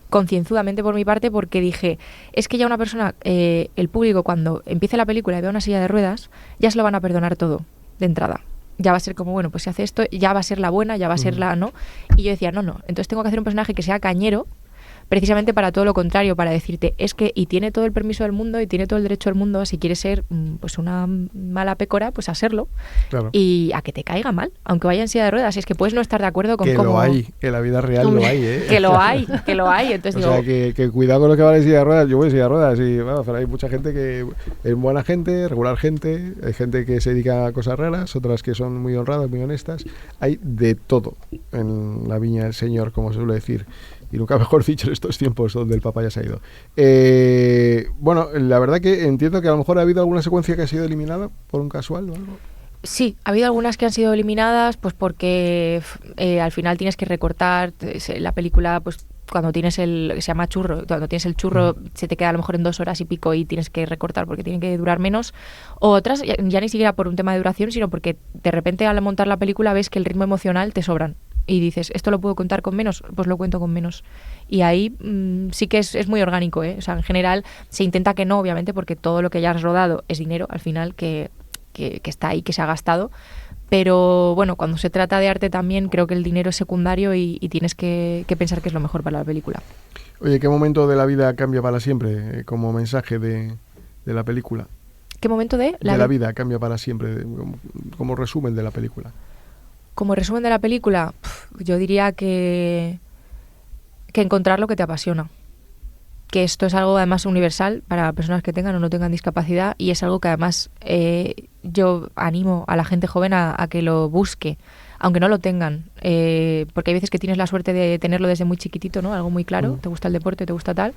concienzudamente por mi parte, porque dije, es que ya una persona, el público cuando empiece la película y vea una silla de ruedas, ya se lo van a perdonar todo de entrada. Ya va a ser como, bueno, pues si hace esto, ya va a ser la buena, ya va a ser la no. Y yo decía, no, entonces tengo que hacer un personaje que sea cañero, precisamente para todo lo contrario, para decirte, es que, y tiene todo el permiso del mundo y tiene todo el derecho del mundo, si quiere ser pues una mala pécora, pues a serlo. Claro. Y a que te caiga mal, aunque vaya en silla de ruedas. Es que puedes no estar de acuerdo con cómo... Que lo hay, en la vida real lo hay, ¿eh? Que lo hay. Entonces o sea, que cuidado con lo que va en silla de ruedas. Yo voy en silla de ruedas y bueno, pero hay mucha gente que es buena gente, regular gente, hay gente que se dedica a cosas raras, otras que son muy honradas, muy honestas. Hay de todo en la viña del Señor, como se suele decir. Y nunca mejor dicho en estos tiempos donde el papá ya se ha ido. Bueno, la verdad que entiendo que a lo mejor ha habido alguna secuencia que ha sido eliminada por un casual o algo. Sí, ha habido algunas que han sido eliminadas pues porque al final tienes que recortar la película, pues cuando tienes se llama churro, cuando tienes el churro se te queda a lo mejor en 2 horas y pico y tienes que recortar porque tiene que durar menos, o otras ya ni siquiera por un tema de duración, sino porque de repente al montar la película ves que el ritmo emocional te sobran. Y dices, ¿esto lo puedo contar con menos? Pues lo cuento con menos. Y ahí sí que es muy orgánico, ¿eh? O sea, en general se intenta que no, obviamente, porque todo lo que ya has rodado es dinero, al final, que está ahí, que se ha gastado. Pero bueno, cuando se trata de arte también creo que el dinero es secundario y tienes que pensar que es lo mejor para la película. Oye, ¿qué momento de la vida cambia para siempre como mensaje de la película? ¿Qué momento de la vida cambia para siempre como resumen de la película? Como resumen de la película, yo diría que encontrar lo que te apasiona. Que esto es algo además universal para personas que tengan o no tengan discapacidad, y es algo que además yo animo a la gente joven a que lo busque, aunque no lo tengan. Porque hay veces que tienes la suerte de tenerlo desde muy chiquitito, ¿no? Algo muy claro, te gusta el deporte, te gusta tal.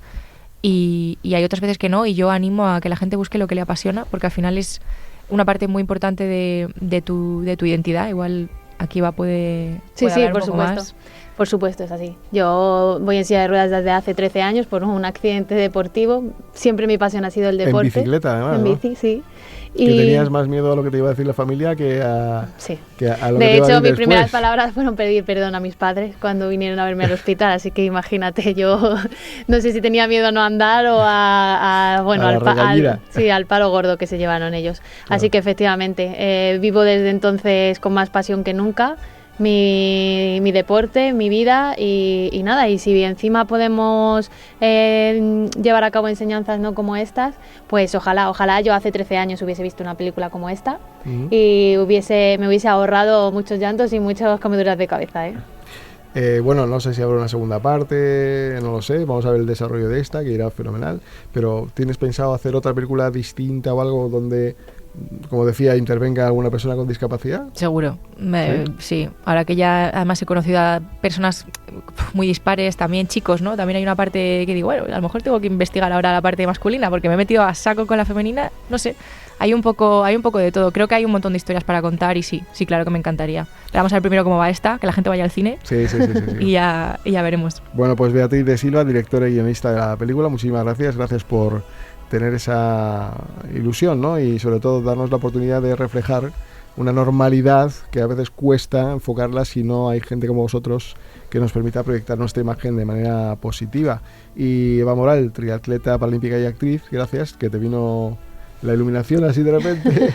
Y hay otras veces que no, y yo animo a que la gente busque lo que le apasiona, porque al final es una parte muy importante de tu identidad. Igual aquí puede sí, hablar por un poco supuesto. más. Por supuesto, es así. Yo voy en silla de ruedas desde hace 13 años por un accidente deportivo. Siempre mi pasión ha sido el deporte. En bicicleta, además, En ¿no? bici, sí. Que tenías más miedo a lo que te iba a decir la familia que a, sí. que a lo de que te iba a hecho, decir mis primeras después. palabras fueron pedir perdón a mis padres cuando vinieron a verme al hospital. Así que imagínate, yo no sé si tenía miedo a no andar o al palo gordo que se llevaron ellos. Claro. Así que efectivamente, vivo desde entonces con más pasión que nunca mi deporte, mi vida y nada, y si encima podemos llevar a cabo enseñanzas no como estas, pues ojalá yo hace 13 años hubiese visto una película como esta y me hubiese ahorrado muchos llantos y muchas comeduras de cabeza, Bueno, no sé si habrá una segunda parte, no lo sé, vamos a ver el desarrollo de esta, que irá fenomenal, pero ¿tienes pensado hacer otra película distinta o algo donde, como decía, intervenga alguna persona con discapacidad? Seguro, sí. Ahora que ya además he conocido a personas muy dispares, también chicos, ¿no? También hay una parte que digo, bueno, a lo mejor tengo que investigar ahora la parte masculina porque me he metido a saco con la femenina, no sé. Hay un poco de todo. Creo que hay un montón de historias para contar y sí, claro que me encantaría. Pero vamos a ver primero cómo va esta, que la gente vaya al cine. Sí. y ya veremos. Bueno, pues Beatriz de Silva, directora y guionista de la película, muchísimas gracias. Gracias por tener esa ilusión, ¿no? Y sobre todo darnos la oportunidad de reflejar una normalidad que a veces cuesta enfocarla si no hay gente como vosotros que nos permita proyectar nuestra imagen de manera positiva. Y Eva Moral, triatleta paralímpica y actriz, gracias, que te vino la iluminación así de repente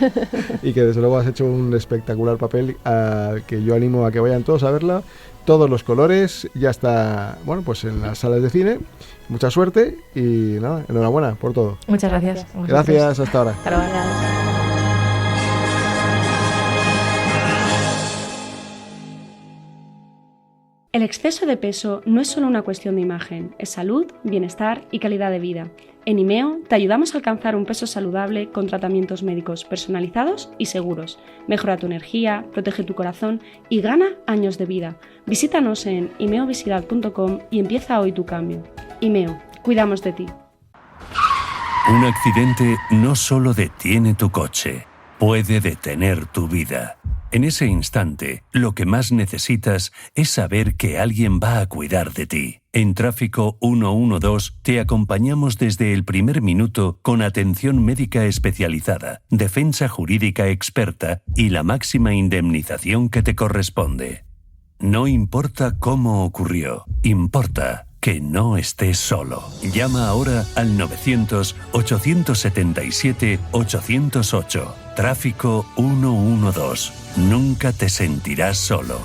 y que desde luego has hecho un espectacular papel que yo animo a que vayan todos a verla, todos los colores, ya está, bueno, pues en las salas de cine. Mucha suerte y nada, enhorabuena por todo. Muchas gracias. Gracias, hasta ahora. Hasta luego. El exceso de peso no es solo una cuestión de imagen, es salud, bienestar y calidad de vida. En IMEO te ayudamos a alcanzar un peso saludable con tratamientos médicos personalizados y seguros. Mejora tu energía, protege tu corazón y gana años de vida. Visítanos en imeovisidad.com y empieza hoy tu cambio. IMEO, cuidamos de ti. Un accidente no solo detiene tu coche, puede detener tu vida. En ese instante, lo que más necesitas es saber que alguien va a cuidar de ti. En Tráfico 112 te acompañamos desde el primer minuto con atención médica especializada, defensa jurídica experta y la máxima indemnización que te corresponde. No importa cómo ocurrió, importa que no estés solo. Llama ahora al 900-877-808. Tráfico 112. Nunca te sentirás solo.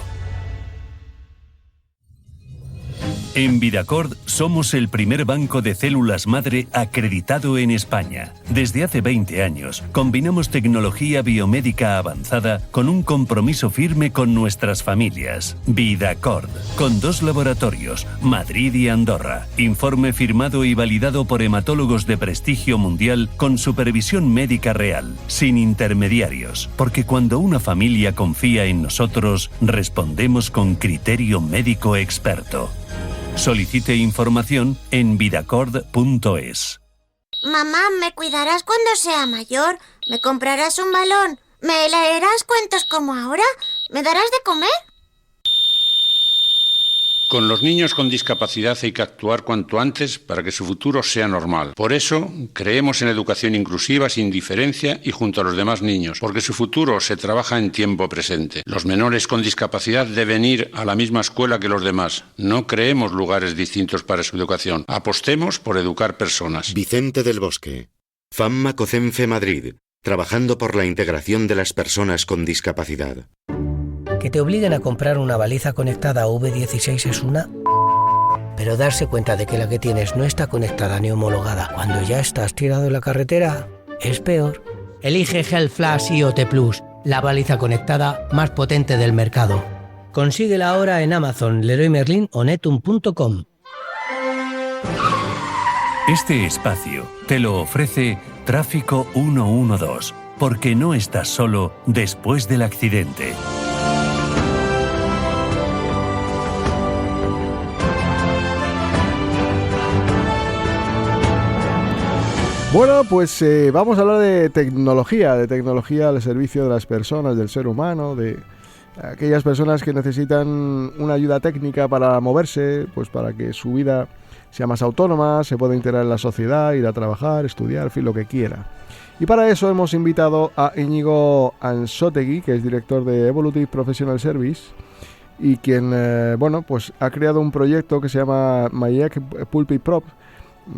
En Vidacord somos el primer banco de células madre acreditado en España. Desde hace 20 años, combinamos tecnología biomédica avanzada con un compromiso firme con nuestras familias. Vidacord, con 2 laboratorios, Madrid y Andorra. Informe firmado y validado por hematólogos de prestigio mundial con supervisión médica real, sin intermediarios. Porque cuando una familia confía en nosotros, respondemos con criterio médico experto. Solicite información en vidacord.es. Mamá, ¿me cuidarás cuando sea mayor? ¿Me comprarás un balón? ¿Me leerás cuentos como ahora? ¿Me darás de comer? Con los niños con discapacidad hay que actuar cuanto antes para que su futuro sea normal. Por eso, creemos en educación inclusiva sin diferencia y junto a los demás niños, porque su futuro se trabaja en tiempo presente. Los menores con discapacidad deben ir a la misma escuela que los demás. No creemos lugares distintos para su educación. Apostemos por educar personas. Vicente del Bosque, FAMMA COCENFE Madrid, trabajando por la integración de las personas con discapacidad. Que te obliguen a comprar una baliza conectada V16 es una... Pero darse cuenta de que la que tienes no está conectada ni homologada cuando ya estás tirado en la carretera es peor. Elige Health Flash IoT Plus, la baliza conectada más potente del mercado. Consíguela ahora en Amazon, Leroy Merlin o Netum.com. Este espacio te lo ofrece Tráfico 112, porque no estás solo después del accidente. Bueno, pues vamos a hablar de tecnología al servicio de las personas, del ser humano, de aquellas personas que necesitan una ayuda técnica para moverse, pues para que su vida sea más autónoma, se pueda integrar en la sociedad, ir a trabajar, estudiar, en fin, lo que quiera. Y para eso hemos invitado a Íñigo Anzoátegui, que es director de Evolutive Professional Service, y quien, pues ha creado un proyecto que se llama MyEC Pulpit Prop,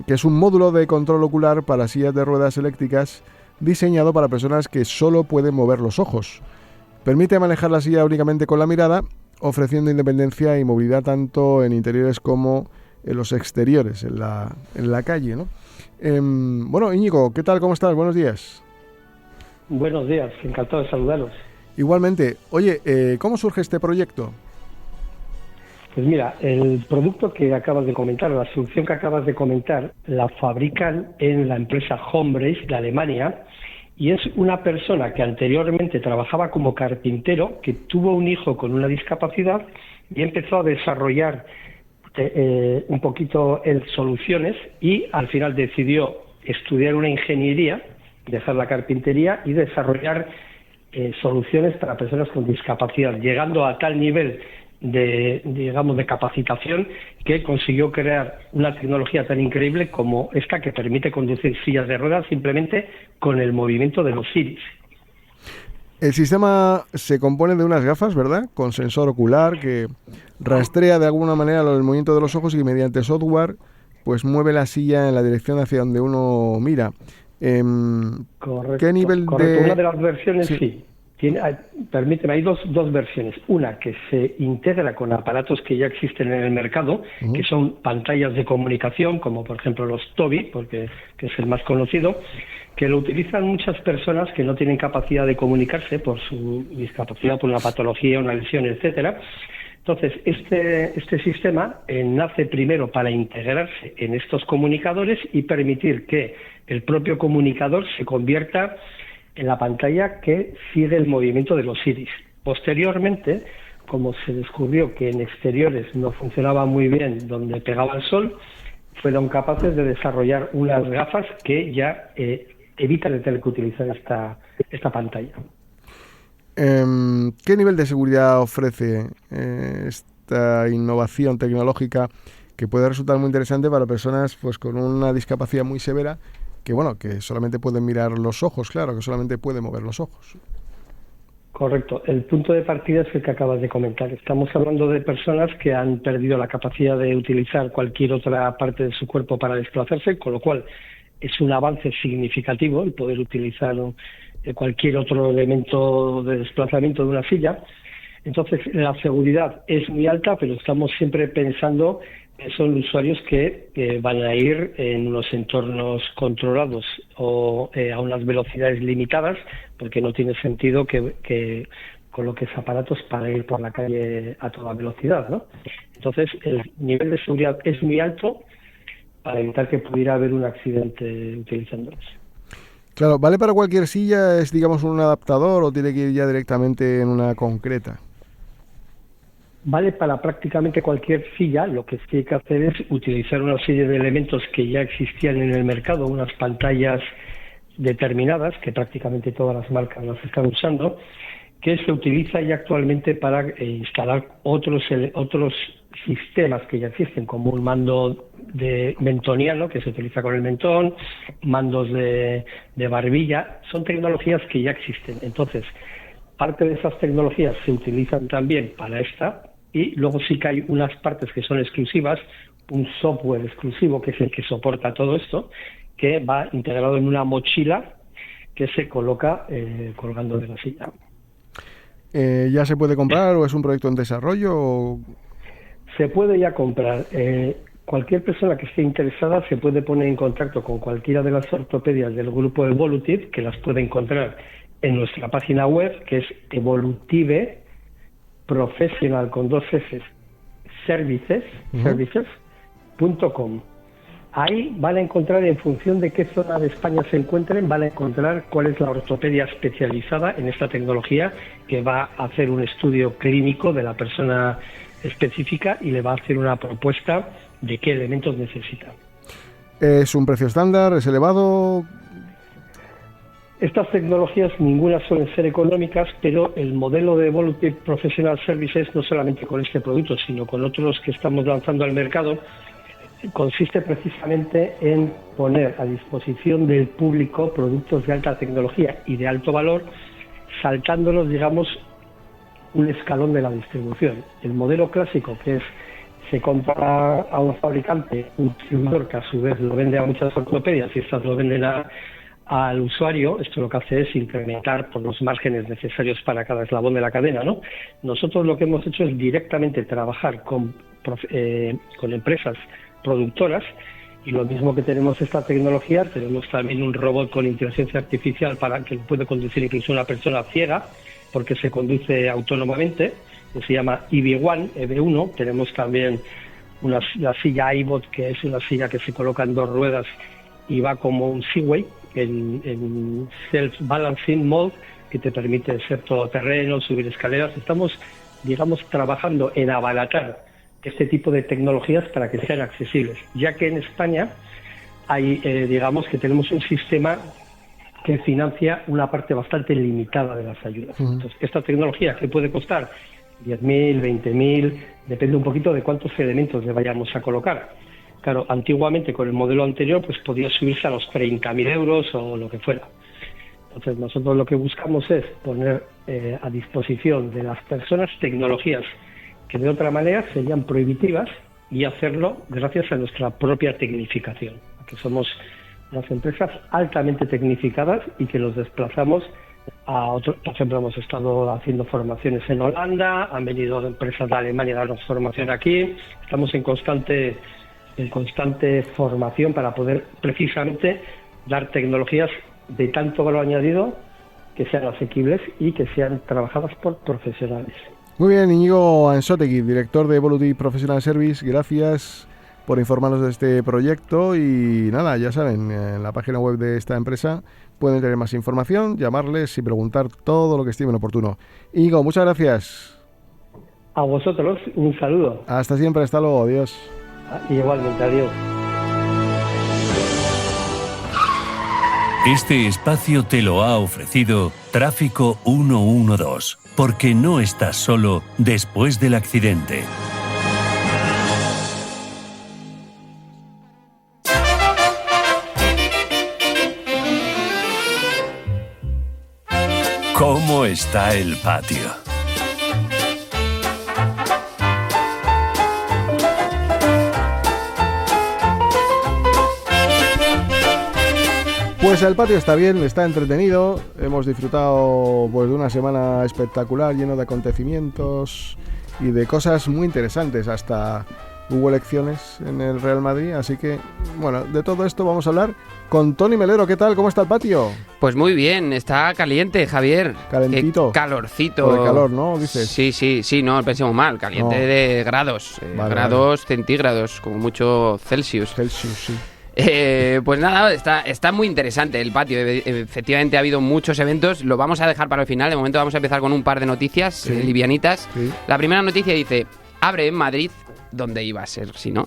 que es un módulo de control ocular para sillas de ruedas eléctricas diseñado para personas que solo pueden mover los ojos. Permite manejar la silla únicamente con la mirada, ofreciendo independencia y movilidad tanto en interiores como en los exteriores, en la calle, ¿no? Bueno, Íñigo, ¿qué tal? ¿Cómo estás? Buenos días. Buenos días, encantado de saludaros. Igualmente. Oye, ¿cómo surge este proyecto? Pues mira, el producto que acabas de comentar, la solución que acabas de comentar, la fabrican en la empresa Homebreeze de Alemania, y es una persona que anteriormente trabajaba como carpintero, que tuvo un hijo con una discapacidad y empezó a desarrollar un poquito soluciones, y al final decidió estudiar una ingeniería, dejar la carpintería y desarrollar soluciones para personas con discapacidad, llegando a tal nivel de capacitación que consiguió crear una tecnología tan increíble como esta, que permite conducir sillas de ruedas simplemente con el movimiento de los iris. El sistema se compone de unas gafas, ¿verdad?, con sensor ocular que rastrea de alguna manera el movimiento de los ojos y mediante software pues mueve la silla en la dirección hacia donde uno mira. Correcto. ¿Qué nivel correcto. de...? Una de las versiones sí. Permíteme, hay dos versiones. Una que se integra con aparatos que ya existen en el mercado, que son pantallas de comunicación, como por ejemplo los Tobii, que es el más conocido, que lo utilizan muchas personas que no tienen capacidad de comunicarse por su discapacidad, por una patología, una lesión, etcétera. Entonces, este sistema nace primero para integrarse en estos comunicadores y permitir que el propio comunicador se convierta en la pantalla que sigue el movimiento de los iris. Posteriormente, como se descubrió que en exteriores no funcionaba muy bien donde pegaba el sol, fueron capaces de desarrollar unas gafas que ya evitan el tener que utilizar esta pantalla. ¿Qué nivel de seguridad ofrece esta innovación tecnológica que puede resultar muy interesante para personas pues con una discapacidad muy severa, que bueno, que solamente pueden mirar los ojos, claro, que solamente pueden mover los ojos. Correcto. El punto de partida es el que acabas de comentar. Estamos hablando de personas que han perdido la capacidad de utilizar cualquier otra parte de su cuerpo para desplazarse, con lo cual es un avance significativo el poder utilizar cualquier otro elemento de desplazamiento de una silla. Entonces, la seguridad es muy alta, pero estamos siempre pensando que son usuarios que van a ir en unos entornos controlados o a unas velocidades limitadas, porque no tiene sentido que coloques aparatos para ir por la calle a toda velocidad, ¿no? Entonces, el nivel de seguridad es muy alto para evitar que pudiera haber un accidente utilizándolos. Claro, ¿vale para cualquier silla? ¿Es, digamos, un adaptador o tiene que ir ya directamente en una concreta? Vale para prácticamente cualquier silla. Lo que sí hay que hacer es utilizar una serie de elementos que ya existían en el mercado, unas pantallas determinadas, que prácticamente todas las marcas las están usando, que se utiliza ya actualmente para instalar otros sistemas que ya existen, como un mando de mentoniano, que se utiliza con el mentón, mandos de barbilla. Son tecnologías que ya existen. Entonces, parte de esas tecnologías se utilizan también para esta, y luego sí que hay unas partes que son exclusivas, un software exclusivo que es el que soporta todo esto, que va integrado en una mochila que se coloca colgando de la silla. ¿Ya se puede comprar o es un proyecto en desarrollo? O... Se puede ya comprar. Cualquier persona que esté interesada se puede poner en contacto con cualquiera de las ortopedias del grupo Evolutive, que las puede encontrar en nuestra página web, que es Evolutive Professional con 2 S services.com. Ahí van a encontrar, en función de qué zona de España se encuentren, van a encontrar cuál es la ortopedia especializada en esta tecnología, que va a hacer un estudio clínico de la persona específica y le va a hacer una propuesta de qué elementos necesita. ¿Es un precio estándar? ¿Es elevado? Estas tecnologías ninguna suelen ser económicas, pero el modelo de Evolutive Professional Services, no solamente con este producto, sino con otros que estamos lanzando al mercado, consiste precisamente en poner a disposición del público productos de alta tecnología y de alto valor, saltándolos, digamos, un escalón de la distribución. El modelo clásico, que es se compra a un fabricante, un distribuidor que a su vez lo vende a muchas ortopedias y estas lo venden al usuario, esto lo que hace es incrementar por los márgenes necesarios para cada eslabón de la cadena, ¿no? Nosotros lo que hemos hecho es directamente trabajar con empresas productoras, y lo mismo que tenemos esta tecnología, tenemos también un robot con inteligencia artificial para que lo puede conducir incluso una persona ciega, porque se conduce autónomamente, que se llama EV1. Tenemos también la silla iBot, que es una silla que se coloca en 2 ruedas y va como un Segway en self-balancing mode, que te permite ser todoterreno, subir escaleras. Estamos, digamos, trabajando en abaratar este tipo de tecnologías para que sean accesibles, ya que en España hay, digamos, que tenemos un sistema que financia una parte bastante limitada de las ayudas. Entonces, esta tecnología, que puede costar 10.000, 20.000, depende un poquito de cuántos elementos le vayamos a colocar. Claro, antiguamente con el modelo anterior pues podía subirse a los 30.000 euros o lo que fuera. Entonces nosotros lo que buscamos es poner a disposición de las personas tecnologías que de otra manera serían prohibitivas, y hacerlo gracias a nuestra propia tecnificación, que somos unas empresas altamente tecnificadas y que los desplazamos a otros. Por ejemplo, hemos estado haciendo formaciones en Holanda, han venido empresas de Alemania a darnos formación aquí. Estamos en constante formación para poder precisamente dar tecnologías de tanto valor añadido, que sean asequibles y que sean trabajadas por profesionales. Muy bien, Íñigo Anzotegui, director de Evolutive Professional Service, gracias por informarnos de este proyecto. Y nada, ya saben, en la página web de esta empresa pueden tener más información, llamarles y preguntar todo lo que estimen oportuno. Íñigo, muchas gracias. A vosotros, un saludo. Hasta siempre, hasta luego, adiós. Igualmente, adiós. Este espacio te lo ha ofrecido Tráfico 112, porque no estás solo después del accidente. ¿Cómo está el patio? Pues el patio está bien, está entretenido. Hemos disfrutado pues de una semana espectacular, lleno de acontecimientos y de cosas muy interesantes. Hasta hubo elecciones en el Real Madrid, así que, bueno, de todo esto vamos a hablar con Tony Melero. ¿Qué tal? ¿Cómo está el patio? Pues muy bien, está caliente, Javier. Calentito. Qué calorcito. Por el calor, ¿no? Dices. Sí, no pensemos mal, caliente No. de grados, grados centígrados, como mucho Celsius. Celsius, sí. Pues nada, está muy interesante el patio. Efectivamente ha habido muchos eventos. Lo vamos a dejar para el final. De momento vamos a empezar con un par de noticias livianitas. Sí. La primera noticia dice: abre en Madrid, donde iba a ser, si no,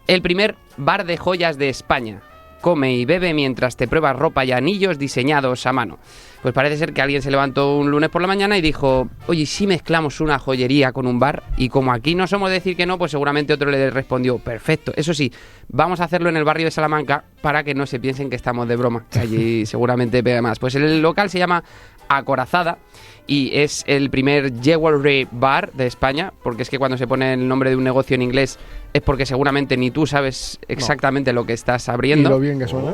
el primer bar de joyas de España. Come y bebe mientras te pruebas ropa y anillos diseñados a mano. Pues parece ser que alguien se levantó un lunes por la mañana y dijo: oye, ¿y si mezclamos una joyería con un bar? Y como aquí no somos de decir que no, pues seguramente otro le respondió: perfecto. Eso sí, vamos a hacerlo en el barrio de Salamanca para que no se piensen que estamos de broma, que allí seguramente pega más. Pues el local se llama Acorazada y es el primer jewelry bar de España, porque es que cuando se pone el nombre de un negocio en inglés es porque seguramente ni tú sabes exactamente lo que estás abriendo. Y lo bien que suena.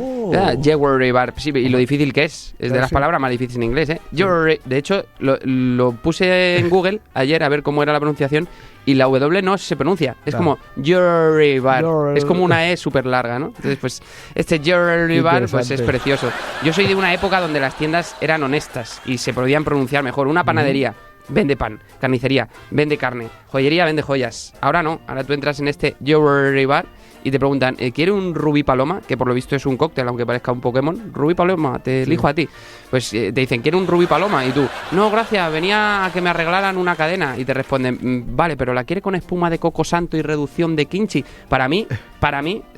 Jewelry bar, sí, y lo difícil que es de las palabras más difíciles en inglés, ¿eh? Jewelry. De hecho, lo puse en Google ayer a ver cómo era la pronunciación y la W no se pronuncia. Es como jewelry bar. Es como una E súper larga, ¿no? Entonces, pues, este jewelry bar pues es precioso. Yo soy de una época donde las tiendas eran honestas y se podían pronunciar mejor. Una panadería vende pan, carnicería vende carne, joyería vende joyas. Ahora no, ahora tú entras en este jewelry bar y te preguntan: ¿quiere un rubí paloma? Que por lo visto es un cóctel, aunque parezca un Pokémon. Rubí paloma, te elijo a ti. Pues te dicen: ¿quiere un rubí paloma? Y tú: no, gracias, venía a que me arreglaran una cadena. Y te responden: vale, pero ¿la quiere con espuma de coco santo y reducción de kimchi? Para mí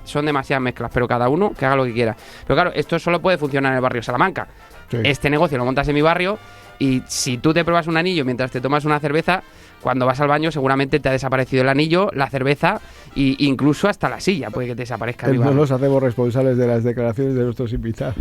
son demasiadas mezclas, pero cada uno que haga lo que quiera. Pero claro, esto solo puede funcionar en el barrio Salamanca. Sí. Este negocio lo montas en mi barrio y si tú te pruebas un anillo mientras te tomas una cerveza, cuando vas al baño seguramente te ha desaparecido el anillo, la cerveza e incluso hasta la silla puede que te desaparezca. No nos hacemos responsables de las declaraciones de nuestros invitados.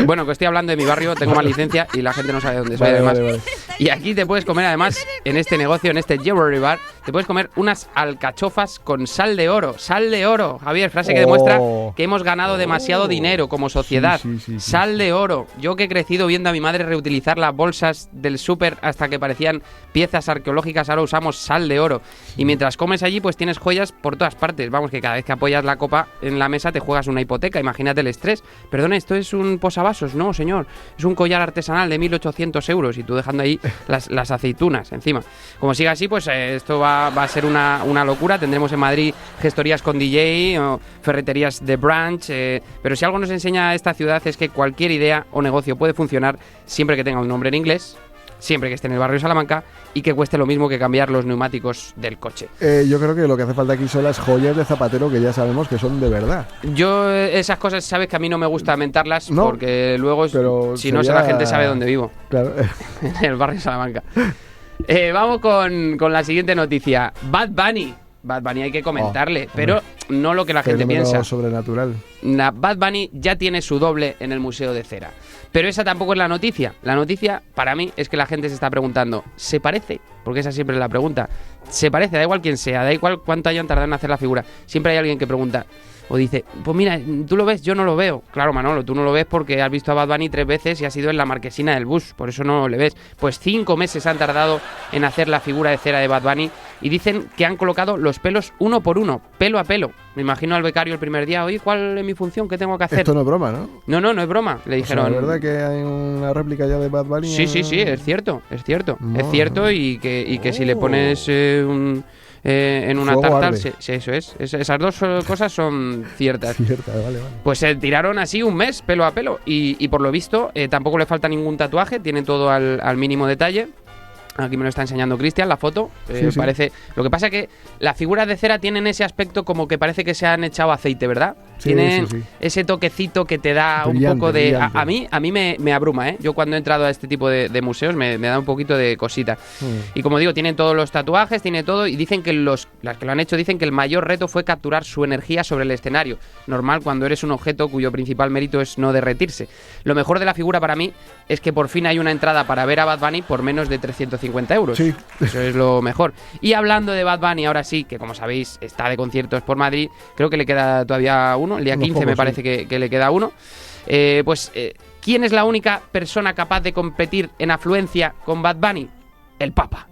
Bueno, que estoy hablando de mi barrio, tengo más licencia y la gente no sabe de dónde soy, además. Vale. Y aquí te puedes comer, además, en este negocio, en este jewelry bar, te puedes comer unas alcachofas con sal de oro. Sal de oro, Javier, frase que demuestra que hemos ganado demasiado dinero como sociedad. Sí. Sal de oro. Yo que he crecido viendo a mi madre reutilizar las bolsas del súper hasta que parecían piezas arqueológicas, ahora usamos sal de oro. Y mientras comes allí, pues tienes joyas por todas partes. Vamos, que cada vez que apoyas la copa en la mesa te juegas una hipoteca. Imagínate el estrés. Perdona, ¿esto es un posavasos? No, señor. Es un collar artesanal de 1.800 euros y tú dejando ahí las aceitunas encima. Como siga así, pues esto va a ser una locura. Tendremos en Madrid gestorías con DJ o ferreterías de brunch. Pero si algo nos enseña esta ciudad es que cualquier idea o negocio puede funcionar siempre que tenga un nombre en inglés, siempre que esté en el barrio Salamanca y que cueste lo mismo que cambiar los neumáticos del coche. Yo creo que lo que hace falta aquí son las joyas de zapatero, que ya sabemos que son de verdad. Yo esas cosas, sabes que a mí no me gusta mentarlas, no, porque luego si no sé la gente sabe dónde vivo. Claro. En el barrio Salamanca. Vamos con la siguiente noticia. Bad Bunny hay que comentarle, pero no lo que la gente piensa. Sobrenatural. Bad Bunny ya tiene su doble en el Museo de Cera. Pero esa tampoco es la noticia. La noticia, para mí, es que la gente se está preguntando: ¿se parece? Porque esa siempre es la pregunta. ¿Se parece? Da igual quién sea, da igual cuánto hayan tardado en hacer la figura. Siempre hay alguien que pregunta o dice: pues mira, tú lo ves, yo no lo veo. Claro, Manolo, tú no lo ves porque has visto a Bad Bunny 3 veces y has ido en la marquesina del bus, por eso no le ves. Pues 5 meses han tardado en hacer la figura de cera de Bad Bunny y dicen que han colocado los pelos uno por uno, pelo a pelo. Me imagino al becario el primer día: oye, ¿cuál es mi función? ¿Qué tengo que hacer? Esto no es broma, ¿no? No es broma. Le dijeron... ¿Es verdad que hay una réplica ya de Bad Bunny? Sí, es cierto. Es cierto y que si le pones en una tarta, eso es. Esas dos cosas son ciertas. Vale. Pues se tiraron así un mes, pelo a pelo. Y por lo visto, tampoco le falta ningún tatuaje, tiene todo al mínimo detalle. Aquí me lo está enseñando Cristian, la foto. Parece. Lo que pasa es que las figuras de cera tienen ese aspecto como que parece que se han echado aceite, ¿verdad? Tiene ese toquecito que te da brillante, un poco de... A mí me abruma, ¿eh? Yo cuando he entrado a este tipo de museos me da un poquito de cosita. Y como digo, tienen todos los tatuajes, tiene todo, y dicen que las que lo han hecho dicen que el mayor reto fue capturar su energía sobre el escenario. Normal cuando eres un objeto cuyo principal mérito es no derretirse. Lo mejor de la figura para mí es que por fin hay una entrada para ver a Bad Bunny por menos de 350 euros. Sí. Eso es lo mejor. Y hablando de Bad Bunny, ahora sí, que como sabéis está de conciertos por Madrid, creo que le queda todavía uno, el día 15 me parece que le queda uno. ¿Quién es la única persona capaz de competir en afluencia con Bad Bunny? El Papa,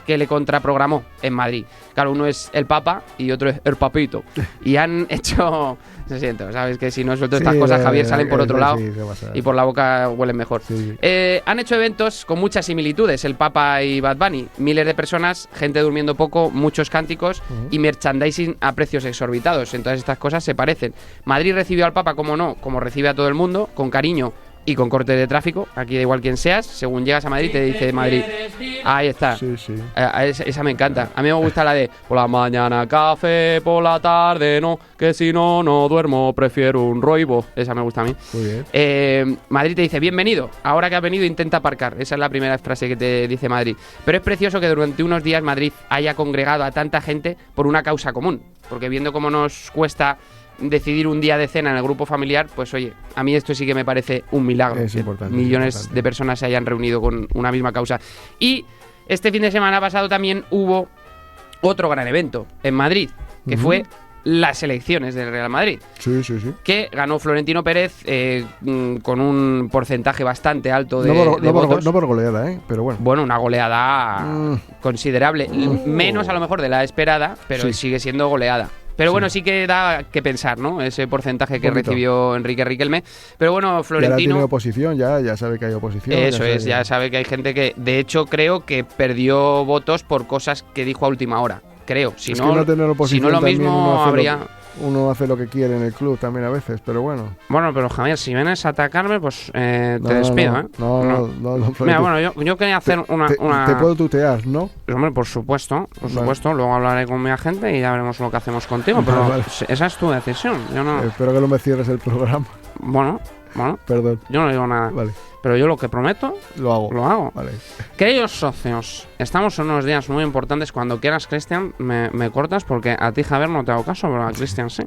que le contraprogramó en Madrid. Claro, uno es el Papa y otro es el Papito. Y han hecho... Se siento, sabes que si no suelto estas cosas, Javier, salen por otro lado y por la boca huelen mejor. Han hecho eventos con muchas similitudes, el Papa y Bad Bunny. Miles de personas, gente durmiendo poco, muchos cánticos y merchandising a precios exorbitados. En todas estas cosas se parecen. Madrid recibió al Papa, como no, como recibe a todo el mundo, con cariño y con corte de tráfico. Aquí da igual quién seas, según llegas a Madrid te dice Madrid. Ahí está. Esa me encanta. A mí me gusta la de por la mañana café, por la tarde no, que si no duermo, prefiero un roibo. Esa me gusta a mí. Muy bien. Madrid te dice bienvenido, ahora que has venido intenta aparcar. Esa es la primera frase que te dice Madrid. Pero es precioso que durante unos días Madrid haya congregado a tanta gente por una causa común, porque viendo cómo nos cuesta decidir un día de cena en el grupo familiar, pues oye, a mí esto sí que me parece un milagro. Es importante. Millones de personas se hayan reunido con una misma causa. Y este fin de semana pasado también hubo otro gran evento en Madrid, que fue las elecciones del Real Madrid. Sí. Que ganó Florentino Pérez con un porcentaje bastante alto de votos. No por goleada, pero bueno. Bueno, una goleada considerable. Menos a lo mejor de la esperada, pero sigue siendo goleada. Pero bueno, sí que da que pensar, ¿no? Ese porcentaje que recibió Enrique Riquelme. Pero bueno, Florentino... Ya tiene oposición, ya sabe que hay oposición. Eso es, ya sabe que hay gente que... De hecho, creo que perdió votos por cosas que dijo a última hora. Creo. Si no lo mismo habría... Uno hace lo que quiere en el club también a veces, pero bueno. Bueno, pero Javier, si vienes a atacarme, pues te despido, ¿eh? No. Mira, bueno, yo quería hacer una... Te puedo tutear, ¿no? Hombre, por supuesto. Luego hablaré con mi agente y ya veremos lo que hacemos contigo, pero esa es tu decisión. Yo no... Espero que no me cierres el programa. Bueno. Perdón. Yo no digo nada. Vale. Pero yo lo que prometo, lo hago. Vale. Queridos socios, estamos en unos días muy importantes. Cuando quieras, Cristian, me cortas porque a ti, Javier, no te hago caso, pero a Cristian sí.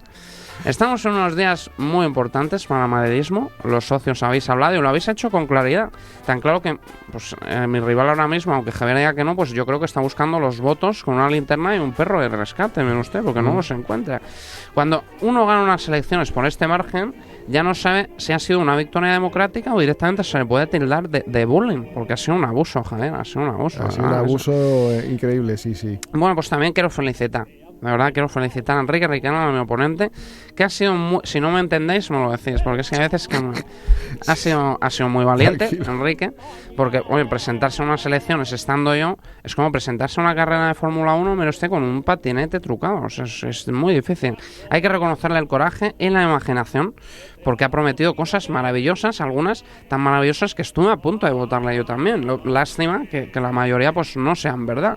Estamos en unos días muy importantes para el madridismo. Los socios habéis hablado y lo habéis hecho con claridad. Tan claro que mi rival ahora mismo, aunque Javier diga que no, pues yo creo que está buscando los votos con una linterna y un perro de rescate, mire usted, porque no los encuentra. Cuando uno gana unas elecciones por este margen, ya no sabe si ha sido una victoria democrática o directamente se le puede tildar de bullying, porque ha sido un abuso, Javier, ha sido un abuso. Ha sido un abuso increíble, sí. Bueno, pues también quiero felicitar. De verdad quiero felicitar a Enrique Riquelme, a mi oponente, que ha sido muy, si no me entendéis me lo decís, porque es que a veces que ha sido muy valiente. Tranquilo. Enrique, porque presentarse a unas elecciones estando yo es como presentarse a una carrera de Fórmula 1 pero usted con un patinete trucado, o sea, es muy difícil. Hay que reconocerle el coraje y la imaginación, porque ha prometido cosas maravillosas, algunas tan maravillosas que estuve a punto de votarle yo también. Lástima que la mayoría pues no sean verdad.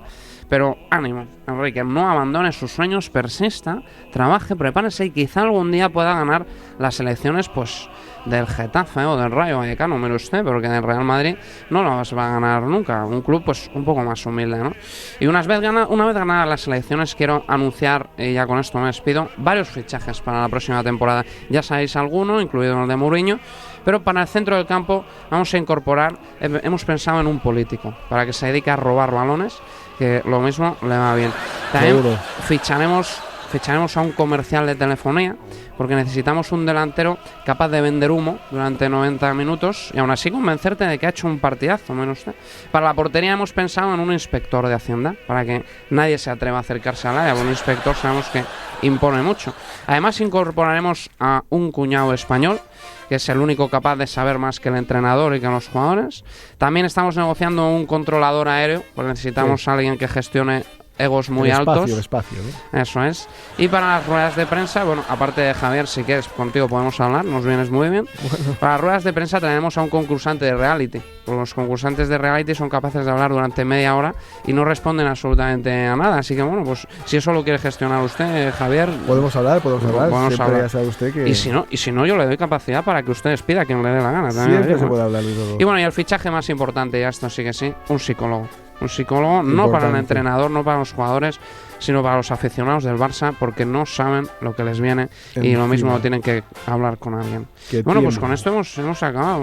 Pero ánimo, Enrique, no abandone sus sueños, persista, trabaje, prepárese y quizá algún día pueda ganar las elecciones pues del Getafe o del Rayo Vallecano, mire usted, porque del Real Madrid no las va a ganar nunca, un club pues un poco más humilde, ¿no? Y una vez ganadas las elecciones quiero anunciar, y ya con esto me despido, varios fichajes para la próxima temporada. Ya sabéis alguno, incluido el de Mourinho, pero para el centro del campo vamos a incorporar, hemos pensado en un político, para que se dedique a robar balones, que lo mismo le va bien. También ficharemos a un comercial de telefonía, porque necesitamos un delantero capaz de vender humo durante 90 minutos y aún así convencerte de que ha hecho un partidazo, menos usted. Para la portería hemos pensado en un inspector de Hacienda, para que nadie se atreva a acercarse al área, porque un inspector sabemos que impone mucho. Además incorporaremos a un cuñado español, que es el único capaz de saber más que el entrenador y que los jugadores. También estamos negociando un controlador aéreo, porque necesitamos a alguien que gestione egos muy altos. El espacio, ¿no? Eso es. Y para las ruedas de prensa, bueno, aparte de Javier, si quieres, contigo podemos hablar, nos vienes muy bien. Bueno. Para las ruedas de prensa tenemos a un concursante de reality. Los concursantes de reality son capaces de hablar durante media hora y no responden absolutamente a nada. Así que bueno, pues si eso lo quiere gestionar usted, Javier... Podemos hablar. Siempre hablar. Ya sabe usted que... Y si no, yo le doy capacidad para que usted despida a quien le dé la gana. Siempre se puede hablar de todo. Y bueno, y el fichaje más importante, ya esto sí que sí, un psicólogo. Un psicólogo no para el entrenador, no para los jugadores, sino para los aficionados del Barça, porque no saben lo que les viene y lo mismo lo tienen que hablar con alguien. Bueno, pues con esto hemos acabado.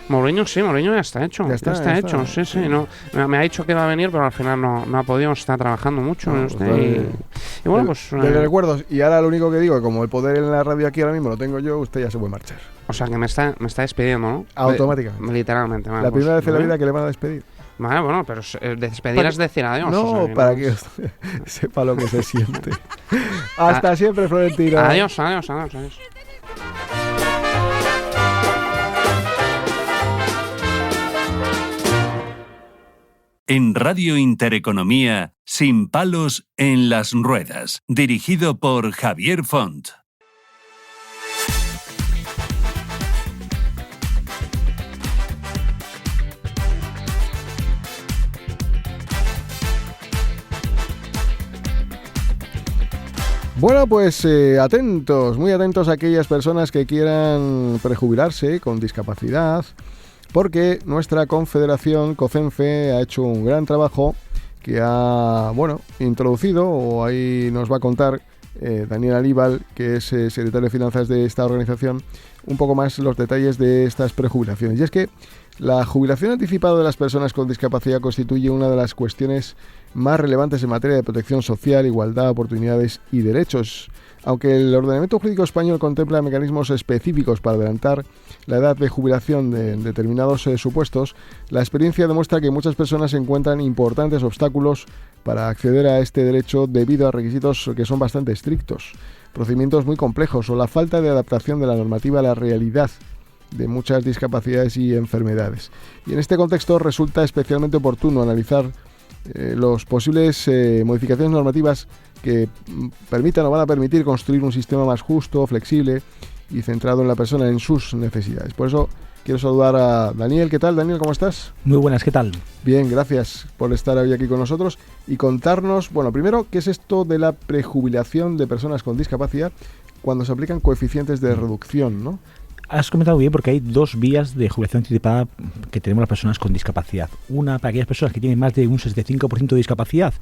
Mourinho ya está hecho. Ya está hecho. Sí. No, me ha dicho que va a venir, pero al final no ha podido. Está trabajando mucho. Y bueno, pues... De recuerdos. Y ahora lo único que digo, como el poder en la radio aquí ahora mismo lo tengo yo, usted ya se puede marchar. O sea, que me está despidiendo, ¿no? Automáticamente. Literalmente. La primera vez en la vida que le van a despedir. Vale, bueno, pero despedir es decir adiós. No, para que sepa lo que se siente. Hasta siempre, Florentino. Adiós. En Radio Intereconomía, Sin palos en las ruedas, dirigido por Javier Font. Bueno, pues atentos, muy atentos a aquellas personas que quieran prejubilarse con discapacidad, porque nuestra confederación COCENFE ha hecho un gran trabajo que ha, introducido, o ahí nos va a contar Daniel Alíbal, que es secretario de Finanzas de esta organización, un poco más los detalles de estas prejubilaciones. Y es que la jubilación anticipada de las personas con discapacidad constituye una de las cuestiones más relevantes en materia de protección social, igualdad, oportunidades y derechos. Aunque el ordenamiento jurídico español contempla mecanismos específicos para adelantar la edad de jubilación en determinados supuestos, la experiencia demuestra que muchas personas encuentran importantes obstáculos para acceder a este derecho debido a requisitos que son bastante estrictos, procedimientos muy complejos o la falta de adaptación de la normativa a la realidad de muchas discapacidades y enfermedades. Y en este contexto resulta especialmente oportuno analizar los posibles modificaciones normativas que permitan o van a permitir construir un sistema más justo, flexible y centrado en la persona, en sus necesidades. Por eso quiero saludar a Daniel. ¿Qué tal, Daniel? ¿Cómo estás? Muy buenas, ¿qué tal? Bien, gracias por estar hoy aquí con nosotros y contarnos, primero, ¿qué es esto de la prejubilación de personas con discapacidad cuando se aplican coeficientes de reducción, ¿no? Has comentado bien, porque hay dos vías de jubilación anticipada que tenemos las personas con discapacidad. Una para aquellas personas que tienen más de un 65% de discapacidad,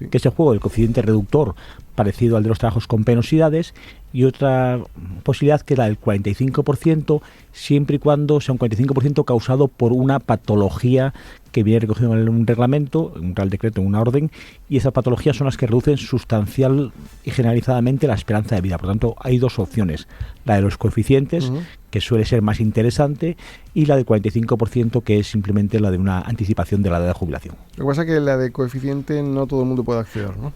que es el juego del coeficiente reductor parecido al de los trabajos con penosidades, y otra posibilidad que es la del 45%, siempre y cuando sea un 45% causado por una patología que viene recogido en un reglamento, en un real decreto, en una orden, y esas patologías son las que reducen sustancial y generalizadamente la esperanza de vida. Por lo tanto, hay dos opciones: la de los coeficientes, que suele ser más interesante, y la del 45%, que es simplemente la de una anticipación de la edad de jubilación. Lo que pasa es que la de coeficiente no todo el mundo puede acceder, ¿no?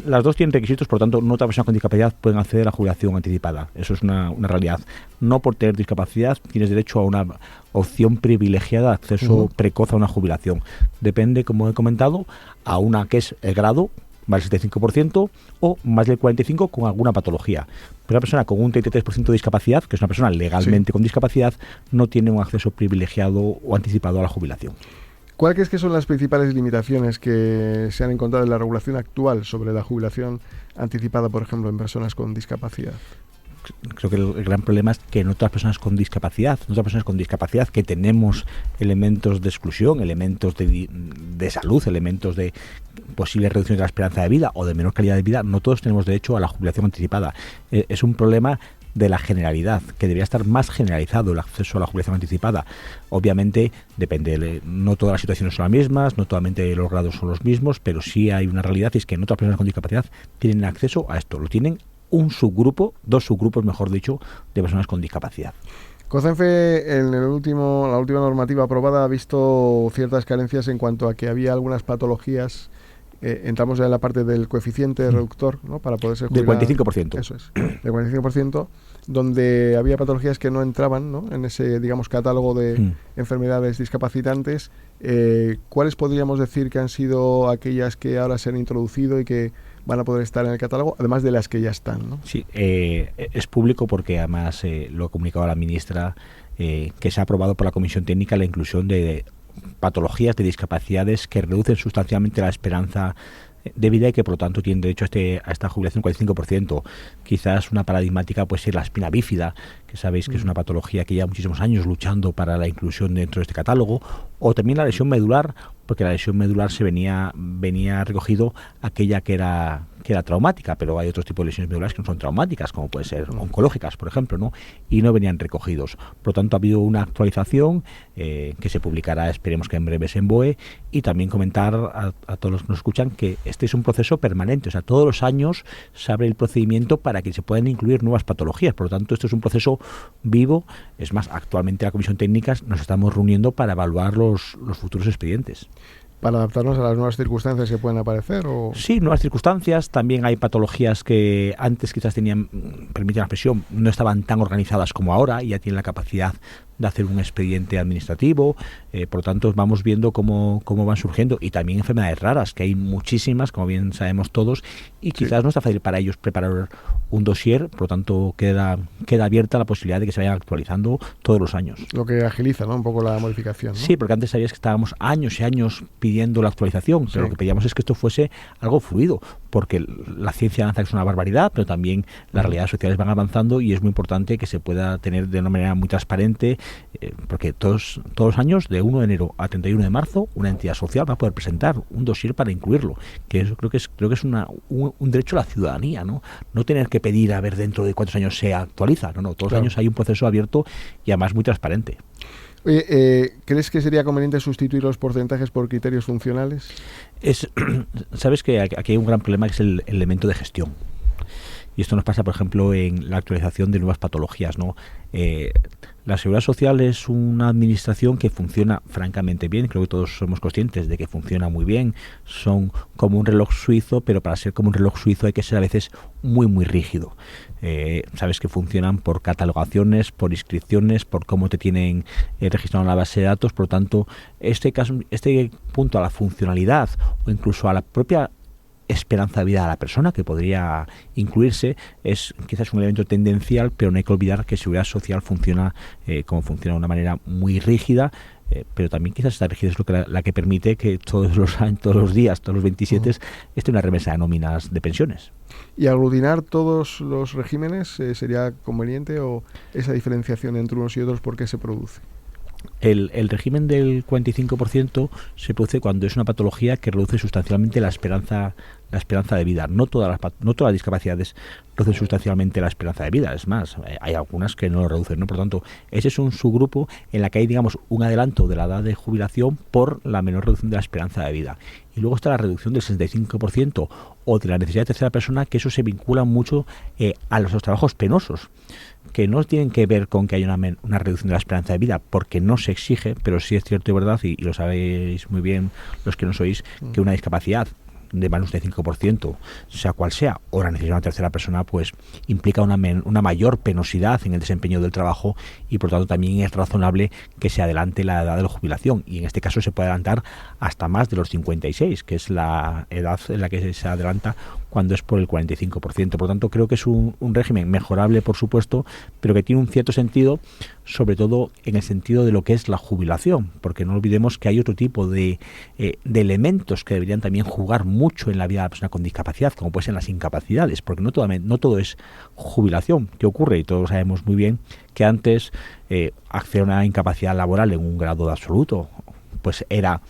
Las dos tienen requisitos, por lo tanto, no todas las personas con discapacidad pueden acceder a la jubilación anticipada. Eso es una realidad. No por tener discapacidad tienes derecho a una opción privilegiada de acceso precoz a una jubilación. Depende, como he comentado, a una que es el grado, más del 75%, o más del 45% con alguna patología. Pero una persona con un 33% de discapacidad, que es una persona legalmente con discapacidad, no tiene un acceso privilegiado o anticipado a la jubilación. ¿Cuáles crees que son las principales limitaciones que se han encontrado en la regulación actual sobre la jubilación anticipada, por ejemplo, en personas con discapacidad? Creo que el gran problema es que no todas las personas con discapacidad, que tenemos elementos de exclusión, elementos de salud, elementos de posibles reducciones de la esperanza de vida o de menor calidad de vida, no todos tenemos derecho a la jubilación anticipada. Es un problema de la generalidad, que debería estar más generalizado el acceso a la jubilación anticipada. Obviamente depende, no todas las situaciones son las mismas, no totalmente los grados son los mismos, pero sí hay una realidad, y es que no todas las personas con discapacidad tienen acceso a esto. Lo tienen un subgrupo, dos subgrupos, mejor dicho, de personas con discapacidad. COCENFE, en la última normativa aprobada, ha visto ciertas carencias en cuanto a que había algunas patologías entramos ya en la parte del coeficiente reductor, ¿no? Para poder ser jubilado. Del 45%. Eso es, del 45%, donde había patologías que no entraban, ¿no? En ese, digamos, catálogo de enfermedades discapacitantes. ¿Cuáles podríamos decir que han sido aquellas que ahora se han introducido y que van a poder estar en el catálogo, además de las que ya están, ¿no? Sí, es público porque además lo ha comunicado la ministra, que se ha aprobado por la Comisión Técnica la inclusión de patologías, de discapacidades que reducen sustancialmente la esperanza de vida y que por lo tanto tienen derecho a esta jubilación 45%. Quizás una paradigmática puede ser la espina bífida, que sabéis que es una patología que lleva muchísimos años luchando para la inclusión dentro de este catálogo, o también la lesión medular, porque la lesión medular se venía recogido aquella que era traumática, pero hay otros tipos de lesiones medulares que no son traumáticas, como puede ser oncológicas, por ejemplo, ¿no? Y no venían recogidos. Por lo tanto, ha habido una actualización que se publicará, esperemos que en breves, en BOE, y también comentar a todos los que nos escuchan que este es un proceso permanente, o sea, todos los años se abre el procedimiento para que se puedan incluir nuevas patologías. Por lo tanto, esto es un proceso vivo. Es más, actualmente la Comisión Técnica nos estamos reuniendo para evaluar los futuros expedientes. ¿Para adaptarnos a las nuevas circunstancias que pueden aparecer? ¿O? Sí, nuevas circunstancias. También hay patologías que antes quizás tenían, permiten la expresión, no estaban tan organizadas como ahora y ya tienen la capacidad de hacer un expediente administrativo. Por lo tanto, vamos viendo cómo van surgiendo. Y también enfermedades raras, que hay muchísimas, como bien sabemos todos, y quizás no está fácil para ellos preparar un dossier. Por lo tanto, queda abierta la posibilidad de que se vayan actualizando todos los años. Lo que agiliza, ¿no?, un poco la modificación, ¿no? Sí, porque antes sabías que estábamos años y años pidiendo la actualización, pero lo que pedíamos es que esto fuese algo fluido, porque la ciencia avanza, que es una barbaridad, pero también las realidades sociales van avanzando y es muy importante que se pueda tener de una manera muy transparente, porque todos los años, de 1 de enero a 31 de marzo, una entidad social va a poder presentar un dossier para incluirlo, que eso creo que es un derecho a la ciudadanía, ¿no? No tener que pedir a ver dentro de cuántos años se actualiza, no, todos los años hay un proceso abierto y además muy transparente. Oye, ¿crees que sería conveniente sustituir los porcentajes por criterios funcionales? Sabes que aquí hay un gran problema, que es el elemento de gestión. Y esto nos pasa, por ejemplo, en la actualización de nuevas patologías, ¿no? La Seguridad Social es una administración que funciona francamente bien. Creo que todos somos conscientes de que funciona muy bien. Son como un reloj suizo, pero para ser como un reloj suizo hay que ser a veces muy, muy rígido. Sabes que funcionan por catalogaciones, por inscripciones, por cómo te tienen registrado en la base de datos. Por lo tanto, este punto a la funcionalidad o incluso a la propia esperanza de vida de la persona que podría incluirse es quizás un elemento tendencial, pero no hay que olvidar que Seguridad Social funciona como funciona de una manera muy rígida, pero también quizás esta rigidez es la que permite que todos los días, todos los 27 esté una remesa de nóminas de pensiones. ¿Y aglutinar todos los regímenes sería conveniente, o esa diferenciación entre unos y otros por qué se produce? El régimen del 45% se produce cuando es una patología que reduce sustancialmente la esperanza de vida. No todas las discapacidades reducen sustancialmente la esperanza de vida. Es más, hay algunas que no lo reducen, ¿no? Por lo tanto, ese es un subgrupo en la que hay, digamos, un adelanto de la edad de jubilación por la menor reducción de la esperanza de vida. Y luego está la reducción del 65% o de la necesidad de tercera persona, que eso se vincula mucho a los trabajos penosos, que no tienen que ver con que haya una reducción de la esperanza de vida, porque no se exige, pero sí es cierto y verdad, y lo sabéis muy bien los que no sois, que una discapacidad de más de 5%, sea cual sea, o la necesidad de una tercera persona, pues implica una mayor penosidad en el desempeño del trabajo, y por lo tanto también es razonable que se adelante la edad de la jubilación, y en este caso se puede adelantar hasta más de los 56, que es la edad en la que se adelanta cuando es por el 45%. Por lo tanto, creo que es un régimen mejorable, por supuesto, pero que tiene un cierto sentido, sobre todo en el sentido de lo que es la jubilación, porque no olvidemos que hay otro tipo de elementos que deberían también jugar mucho en la vida de la persona con discapacidad, como pueden ser las incapacidades, porque no todo es jubilación. ¿Qué ocurre? Y todos sabemos muy bien que antes acceder a una incapacidad laboral en un grado absoluto pues era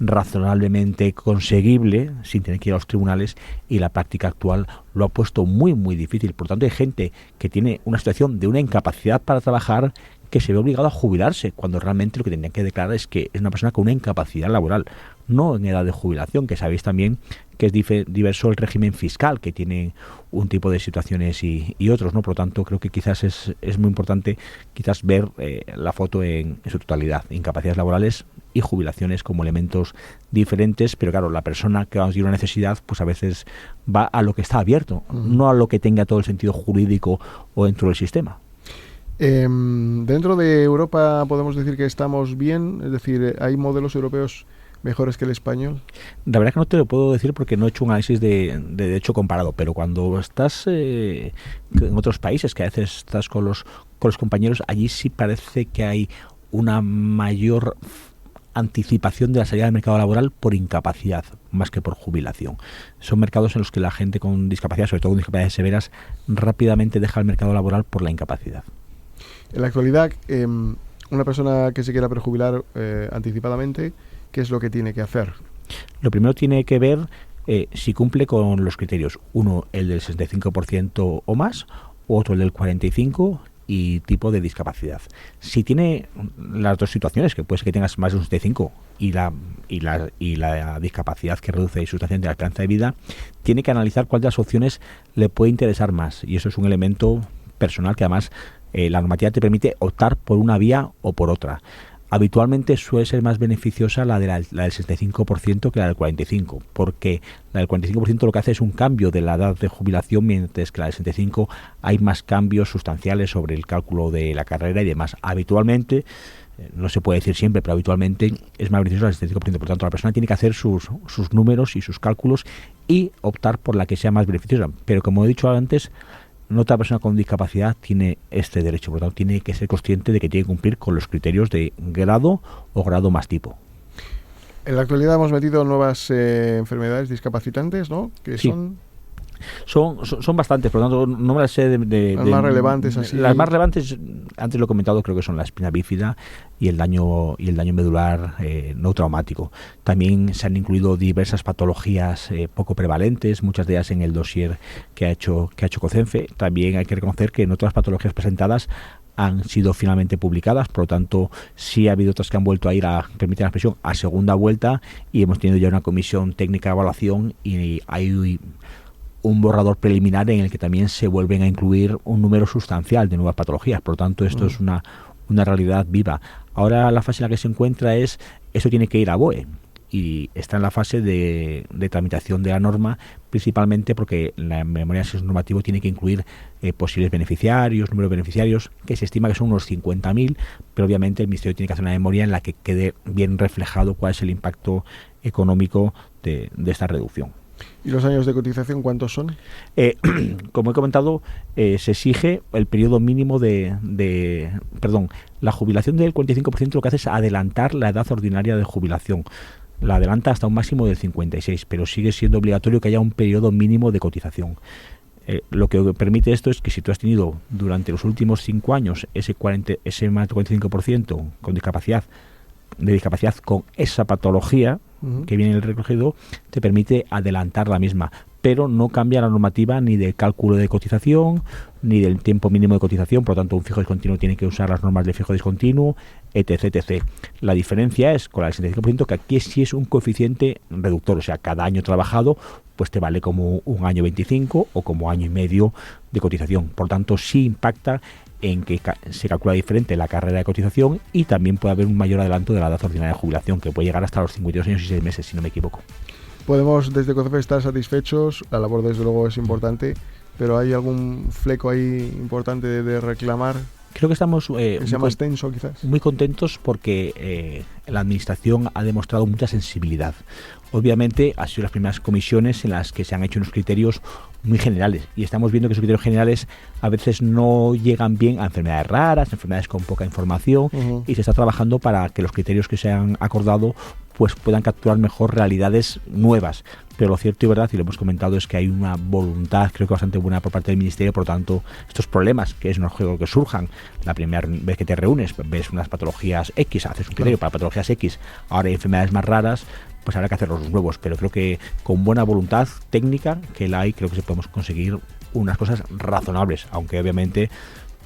razonablemente conseguible sin tener que ir a los tribunales, y la práctica actual lo ha puesto muy, muy difícil. Por tanto, hay gente que tiene una situación de una incapacidad para trabajar que se ve obligado a jubilarse, cuando realmente lo que tendrían que declarar es que es una persona con una incapacidad laboral, no en edad de jubilación, que sabéis también que es diverso el régimen fiscal, que tiene un tipo de situaciones y otros, ¿no? Por lo tanto, creo que quizás es muy importante quizás ver la foto en su totalidad. Incapacidades laborales y jubilaciones como elementos diferentes, pero claro, la persona que tiene una necesidad, pues a veces va a lo que está abierto, no a lo que tenga todo el sentido jurídico o dentro del sistema. Dentro de Europa podemos decir que estamos bien, es decir, ¿hay modelos europeos mejores que el español? La verdad que no te lo puedo decir porque no he hecho un análisis de hecho comparado, pero cuando estás en otros países, que a veces estás con los compañeros, allí sí parece que hay una mayor anticipación de la salida del mercado laboral por incapacidad más que por jubilación. Son mercados en los que la gente con discapacidad, sobre todo con discapacidades severas, rápidamente deja el mercado laboral por la incapacidad. En la actualidad, una persona que se quiera prejubilar anticipadamente, ¿qué es lo que tiene que hacer? Lo primero tiene que ver si cumple con los criterios. Uno, el del 65% o más, otro, el del 45% y tipo de discapacidad. Si tiene las dos situaciones, que puede ser que tengas más de un 65% y la discapacidad que reduce sustancialmente la esperanza de vida, tiene que analizar cuál de las opciones le puede interesar más. Y eso es un elemento personal que además la normativa te permite optar por una vía o por otra. Habitualmente suele ser más beneficiosa la del 65% que la del 45%, porque la del 45% lo que hace es un cambio de la edad de jubilación, mientras que la del 65% hay más cambios sustanciales sobre el cálculo de la carrera y demás. Habitualmente, no se puede decir siempre, pero habitualmente es más beneficiosa la del 65%. Por tanto, la persona tiene que hacer sus números y sus cálculos y optar por la que sea más beneficiosa. Pero como he dicho antes, no toda persona con discapacidad tiene este derecho, por lo tanto tiene que ser consciente de que tiene que cumplir con los criterios de grado o grado más tipo. En la actualidad hemos metido nuevas enfermedades discapacitantes, ¿no? Que sí. Son bastantes, por lo tanto no me las sé las más relevantes así. Las más relevantes, antes lo he comentado, creo que son la espina bífida y el daño medular no traumático. También se han incluido diversas patologías poco prevalentes, muchas de ellas en el dossier que ha hecho COCENFE. También hay que reconocer que en otras patologías presentadas han sido finalmente publicadas, por lo tanto sí ha habido otras que han vuelto a ir permiten la expresión, a segunda vuelta, y hemos tenido ya una comisión técnica de evaluación y hay un borrador preliminar en el que también se vuelven a incluir un número sustancial de nuevas patologías. Por lo tanto, esto es una realidad viva. Ahora la fase en la que se encuentra eso tiene que ir a BOE y está en la fase de tramitación de la norma, principalmente porque la memoria de acceso normativo tiene que incluir posibles beneficiarios, número de beneficiarios, que se estima que son unos 50.000, pero obviamente el Ministerio tiene que hacer una memoria en la que quede bien reflejado cuál es el impacto económico de esta reducción. ¿Y los años de cotización cuántos son? Como he comentado, se exige el periodo mínimo la jubilación del 45% lo que hace es adelantar la edad ordinaria de jubilación. La adelanta hasta un máximo del 56, pero sigue siendo obligatorio que haya un periodo mínimo de cotización. Lo que permite esto es que si tú has tenido durante los últimos 5 años ese más del 45% con discapacidad con esa patología que viene en el recogido, te permite adelantar la misma, pero no cambia la normativa ni de cálculo de cotización ni del tiempo mínimo de cotización. Por lo tanto, un fijo discontinuo tiene que usar las normas de fijo discontinuo, etc. La diferencia es con la del 65%, que aquí sí es un coeficiente reductor, o sea, cada año trabajado pues te vale como un año 25 o como año y medio de cotización. Por lo tanto, sí impacta en que se calcula diferente la carrera de cotización y también puede haber un mayor adelanto de la edad ordinaria de jubilación, que puede llegar hasta los 52 años y 6 meses, si no me equivoco. Podemos desde COCENFE estar satisfechos, la labor desde luego es importante, pero ¿hay algún fleco ahí importante de reclamar? Creo que estamos que sea más tenso, quizás. Muy contentos porque la Administración ha demostrado mucha sensibilidad. Obviamente han sido las primeras comisiones en las que se han hecho unos criterios muy generales y estamos viendo que esos criterios generales a veces no llegan bien a enfermedades raras, enfermedades con poca información, y se está trabajando para que los criterios que se han acordado pues puedan capturar mejor realidades nuevas. Pero lo cierto y verdad, y lo hemos comentado, es que hay una voluntad, creo que bastante buena por parte del Ministerio. Por lo tanto, estos problemas, que es un juego que surjan, la primera vez que te reúnes, ves unas patologías X, haces un criterio para patologías X, ahora hay enfermedades más raras, pues habrá que hacer los nuevos. Pero creo que con buena voluntad técnica que la hay, creo que se podemos conseguir unas cosas razonables, aunque obviamente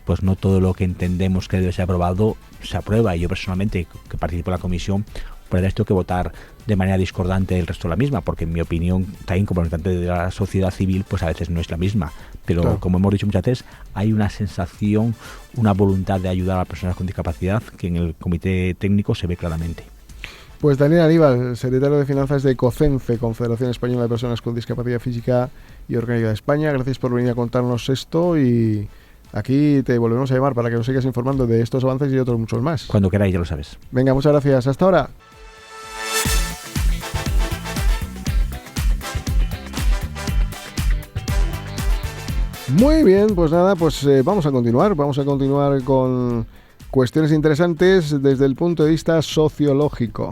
pues no todo lo que entendemos que debe ser aprobado se aprueba. Y yo personalmente, que participo en la comisión, por esto que votar de manera discordante del resto de la misma, porque en mi opinión, también como representante de la sociedad civil, pues a veces no es la misma. Pero claro, como hemos dicho muchas veces, hay una sensación, una voluntad de ayudar a las personas con discapacidad que en el comité técnico se ve claramente. Pues Daniel Aníbal, secretario de Finanzas de COCENFE, Confederación Española de Personas con Discapacidad Física y Orgánica de España. Gracias por venir a contarnos esto y aquí te volvemos a llamar para que nos sigas informando de estos avances y de otros muchos más. Cuando queráis, ya lo sabes. Venga, muchas gracias. Hasta ahora. Muy bien, pues nada, pues vamos a continuar con cuestiones interesantes desde el punto de vista sociológico,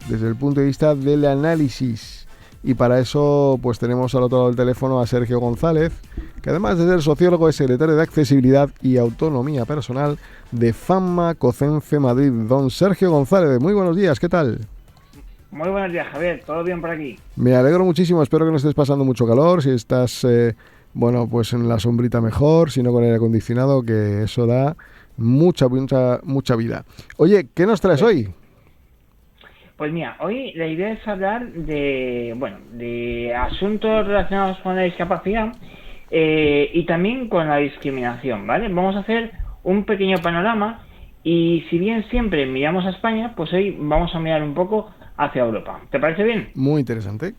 desde el punto de vista del análisis. Y para eso pues tenemos al otro lado del teléfono a Sergio González, que además de ser sociólogo es secretario de Accesibilidad y Autonomía Personal de FAMMA COCENFE Madrid. Don Sergio González, muy buenos días, ¿qué tal? Muy buenos días, Javier, ¿todo bien por aquí? Me alegro muchísimo, espero que no estés pasando mucho calor, si estás... bueno, pues en la sombrita mejor, sino con aire acondicionado, que eso da mucha vida. Oye, ¿qué nos traes hoy? Pues mira, hoy la idea es hablar de asuntos relacionados con la discapacidad y también con la discriminación, ¿vale? Vamos a hacer un pequeño panorama y si bien siempre miramos a España, pues hoy vamos a mirar un poco hacia Europa. ¿Te parece bien? Muy interesante.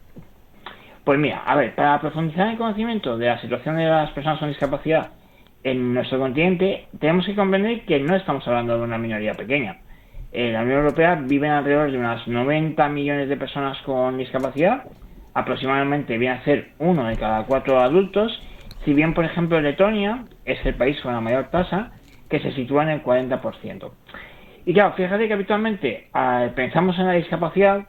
Pues mira, a ver, para profundizar en el conocimiento de la situación de las personas con discapacidad en nuestro continente, tenemos que comprender que no estamos hablando de una minoría pequeña. En la Unión Europea viven alrededor de unas 90 millones de personas con discapacidad, aproximadamente viene a ser 1 de cada 4 adultos, si bien, por ejemplo, Letonia es el país con la mayor tasa, que se sitúa en el 40%. Y claro, fíjate que habitualmente pensamos en la discapacidad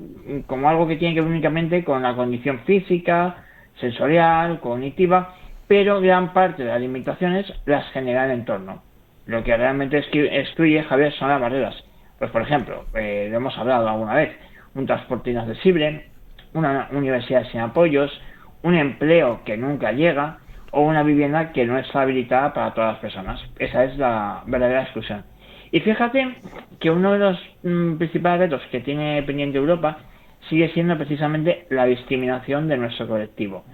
como algo que tiene que ver únicamente con la condición física, sensorial, cognitiva, pero gran parte de las limitaciones las genera el entorno. Lo que realmente excluye, Javier, son las barreras. Pues por ejemplo, lo hemos hablado alguna vez, un transporte inaccesible, una universidad sin apoyos, un empleo que nunca llega o una vivienda que no está habilitada para todas las personas. Esa es la verdadera exclusión. Y fíjate que uno de los principales retos que tiene pendiente Europa sigue siendo precisamente la discriminación de nuestro colectivo.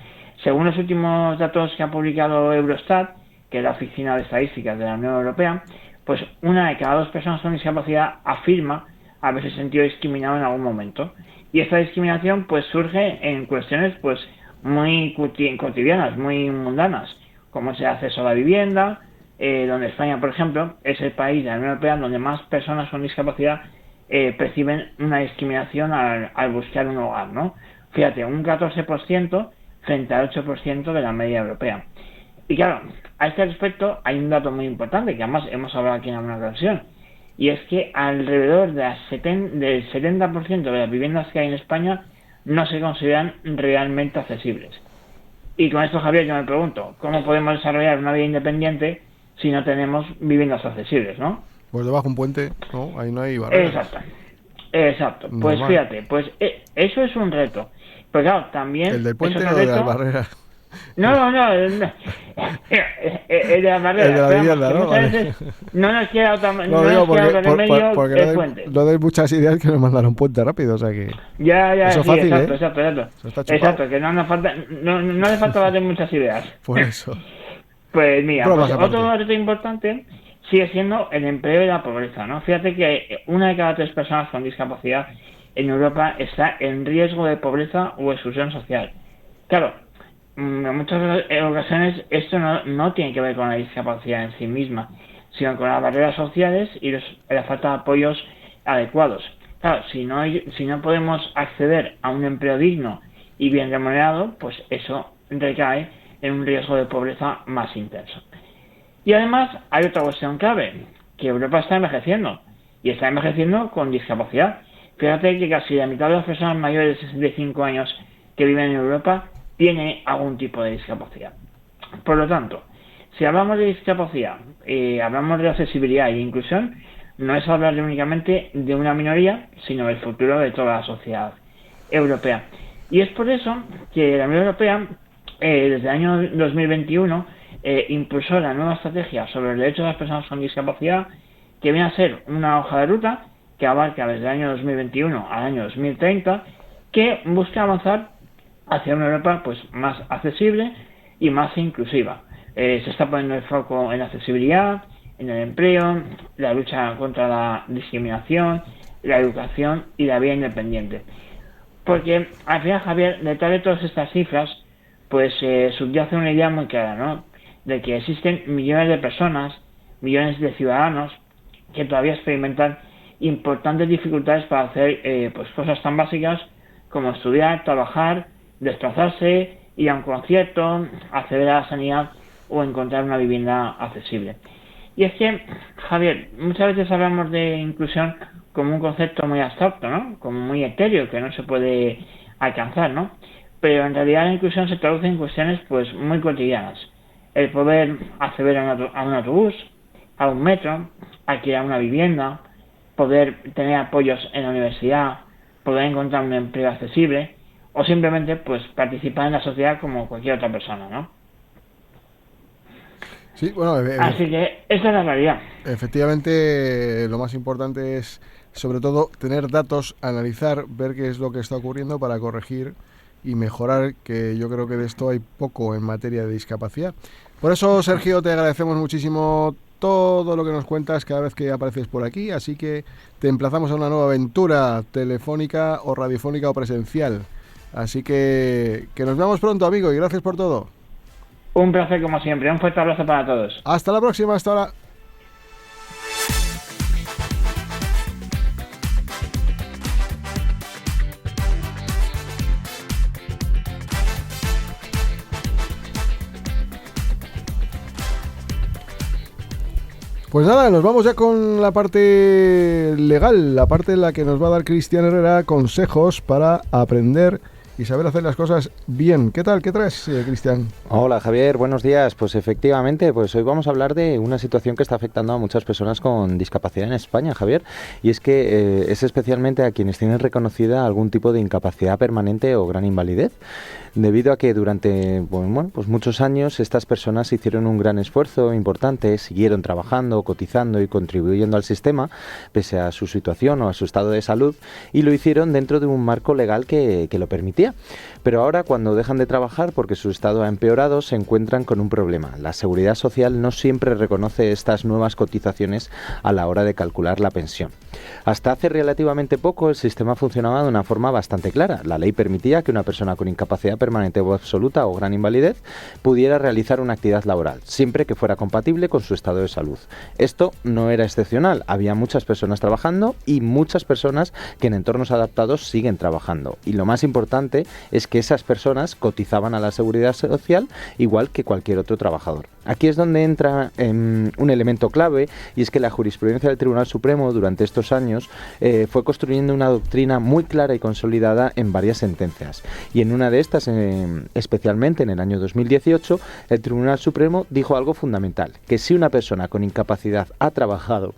Según los últimos datos que ha publicado Eurostat, que es la Oficina de Estadísticas de la Unión Europea, pues 1 de cada 2 personas con discapacidad afirma haberse sentido discriminado en algún momento. Y esta discriminación pues surge en cuestiones pues muy cotidianas, muy mundanas, como es el acceso a la vivienda, donde España, por ejemplo, es el país de la Unión Europea donde más personas con discapacidad perciben una discriminación al buscar un hogar, ¿no? Fíjate, un 14% frente al 8% de la media europea. Y claro, a este respecto hay un dato muy importante que además hemos hablado aquí en alguna ocasión, y es que alrededor del 70% de las viviendas que hay en España no se consideran realmente accesibles. Y con esto, Javier, yo me pregunto, ¿cómo podemos desarrollar una vida independiente si no tenemos viviendas accesibles, ¿no? Pues debajo de un puente, ¿no? Ahí no hay barreras. Exacto. Pues normal. Fíjate, pues eso es un reto. Pero claro, también... ¿El del puente o de las barreras? No. El de las barreras. El de la vivienda, ¿no? Vale. No nos queda otra remedio que el puente. No deis muchas ideas que nos mandaron puente rápido, o sea que... Ya, eso es sí, fácil, exacto, que no le falta dar muchas ideas. Por eso. Pues mira, otro reto importante sigue siendo el empleo y la pobreza, ¿no? Fíjate que 1 de cada 3 personas con discapacidad en Europa está en riesgo de pobreza o exclusión social. Claro, en muchas ocasiones esto no tiene que ver con la discapacidad en sí misma, sino con las barreras sociales y la falta de apoyos adecuados. Claro, si no podemos acceder a un empleo digno y bien remunerado, pues eso recae en un riesgo de pobreza más intenso. Y además hay otra cuestión clave, que Europa está envejeciendo, y está envejeciendo con discapacidad. Fíjate que casi la mitad de las personas mayores de 65 años que viven en Europa tiene algún tipo de discapacidad. Por lo tanto, si hablamos de discapacidad, hablamos de accesibilidad y de inclusión, no es hablar únicamente de una minoría, sino del futuro de toda la sociedad europea. Y es por eso que la Unión Europea desde el año 2021 impulsó la nueva estrategia sobre el derecho de las personas con discapacidad, que viene a ser una hoja de ruta que abarca desde el año 2021 al año 2030, que busca avanzar hacia una Europa pues más accesible y más inclusiva. Se está poniendo el foco en la accesibilidad, en el empleo, la lucha contra la discriminación, la educación y la vida independiente. Porque al final, Javier, detrás de todas estas cifras, pues subyace una idea muy clara, ¿no? De que existen millones de personas, millones de ciudadanos que todavía experimentan importantes dificultades para hacer pues cosas tan básicas como estudiar, trabajar, desplazarse, ir a un concierto, acceder a la sanidad o encontrar una vivienda accesible. Y es que, Javier, muchas veces hablamos de inclusión como un concepto muy abstracto, ¿no? Como muy etéreo, que no se puede alcanzar, ¿no? Pero en realidad la inclusión se traduce en cuestiones pues muy cotidianas. El poder acceder a un autobús, a un metro, alquilar una vivienda, poder tener apoyos en la universidad, poder encontrar un empleo accesible o simplemente pues participar en la sociedad como cualquier otra persona, ¿no? Sí, bueno, así que esa es la realidad. Efectivamente, lo más importante es, sobre todo, tener datos, analizar, ver qué es lo que está ocurriendo para corregir y mejorar, que yo creo que de esto hay poco en materia de discapacidad. Por eso, Sergio, te agradecemos muchísimo todo lo que nos cuentas cada vez que apareces por aquí, así que te emplazamos a una nueva aventura telefónica o radiofónica o presencial. Así que nos vemos pronto, amigo, y gracias por todo. Un placer como siempre, un fuerte abrazo para todos. Hasta la próxima, hasta ahora. Pues nada, nos vamos ya con la parte legal, la parte en la que nos va a dar Cristian Herrera consejos para aprender y saber hacer las cosas bien. ¿Qué tal? ¿Qué traes, Cristian? Hola, Javier. Buenos días. Pues efectivamente, pues hoy vamos a hablar de una situación que está afectando a muchas personas con discapacidad en España, Javier. Y es que es especialmente a quienes tienen reconocida algún tipo de incapacidad permanente o gran invalidez. Debido a que durante pues muchos años estas personas hicieron un gran esfuerzo importante, siguieron trabajando, cotizando y contribuyendo al sistema, pese a su situación o a su estado de salud, y lo hicieron dentro de un marco legal que lo permitía. Pero ahora, cuando dejan de trabajar porque su estado ha empeorado, se encuentran con un problema. La Seguridad Social no siempre reconoce estas nuevas cotizaciones a la hora de calcular la pensión. Hasta hace relativamente poco el sistema funcionaba de una forma bastante clara. La ley permitía que una persona con incapacidad permanente o absoluta o gran invalidez pudiera realizar una actividad laboral, siempre que fuera compatible con su estado de salud. Esto no era excepcional. Había muchas personas trabajando y muchas personas que en entornos adaptados siguen trabajando. Y lo más importante es que esas personas cotizaban a la Seguridad Social igual que cualquier otro trabajador. Aquí es donde entra un elemento clave, y es que la jurisprudencia del Tribunal Supremo durante estos años fue construyendo una doctrina muy clara y consolidada en varias sentencias. Y en una de estas, especialmente en el año 2018, el Tribunal Supremo dijo algo fundamental, que si una persona con incapacidad ha trabajado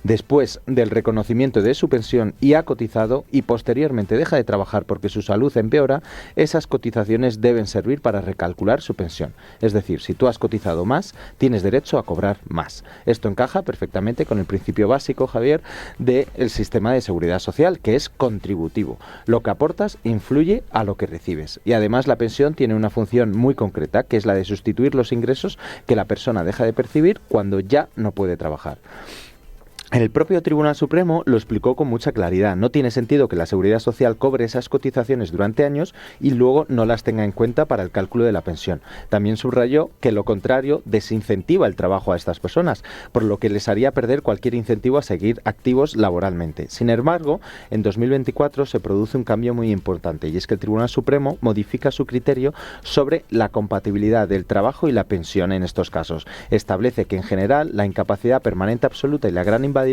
después del reconocimiento de su pensión y ha cotizado y posteriormente deja de trabajar porque su salud empeora, esas cotizaciones deben servir para recalcular su pensión. Es decir, si tú has cotizado más, tienes derecho a cobrar más. Esto encaja perfectamente con el principio básico, Javier, del sistema de seguridad social, que es contributivo. Lo que aportas influye a lo que recibes. Y además la pensión tiene una función muy concreta, que es la de sustituir los ingresos que la persona deja de percibir cuando ya no puede trabajar. El propio Tribunal Supremo lo explicó con mucha claridad. No tiene sentido que la Seguridad Social cobre esas cotizaciones durante años y luego no las tenga en cuenta para el cálculo de la pensión. También subrayó que lo contrario desincentiva el trabajo a estas personas, por lo que les haría perder cualquier incentivo a seguir activos laboralmente. Sin embargo, en 2024 se produce un cambio muy importante, y es que el Tribunal Supremo modifica su criterio sobre la compatibilidad del trabajo y la pensión en estos casos. Establece que en general la incapacidad permanente absoluta y la gran invalidez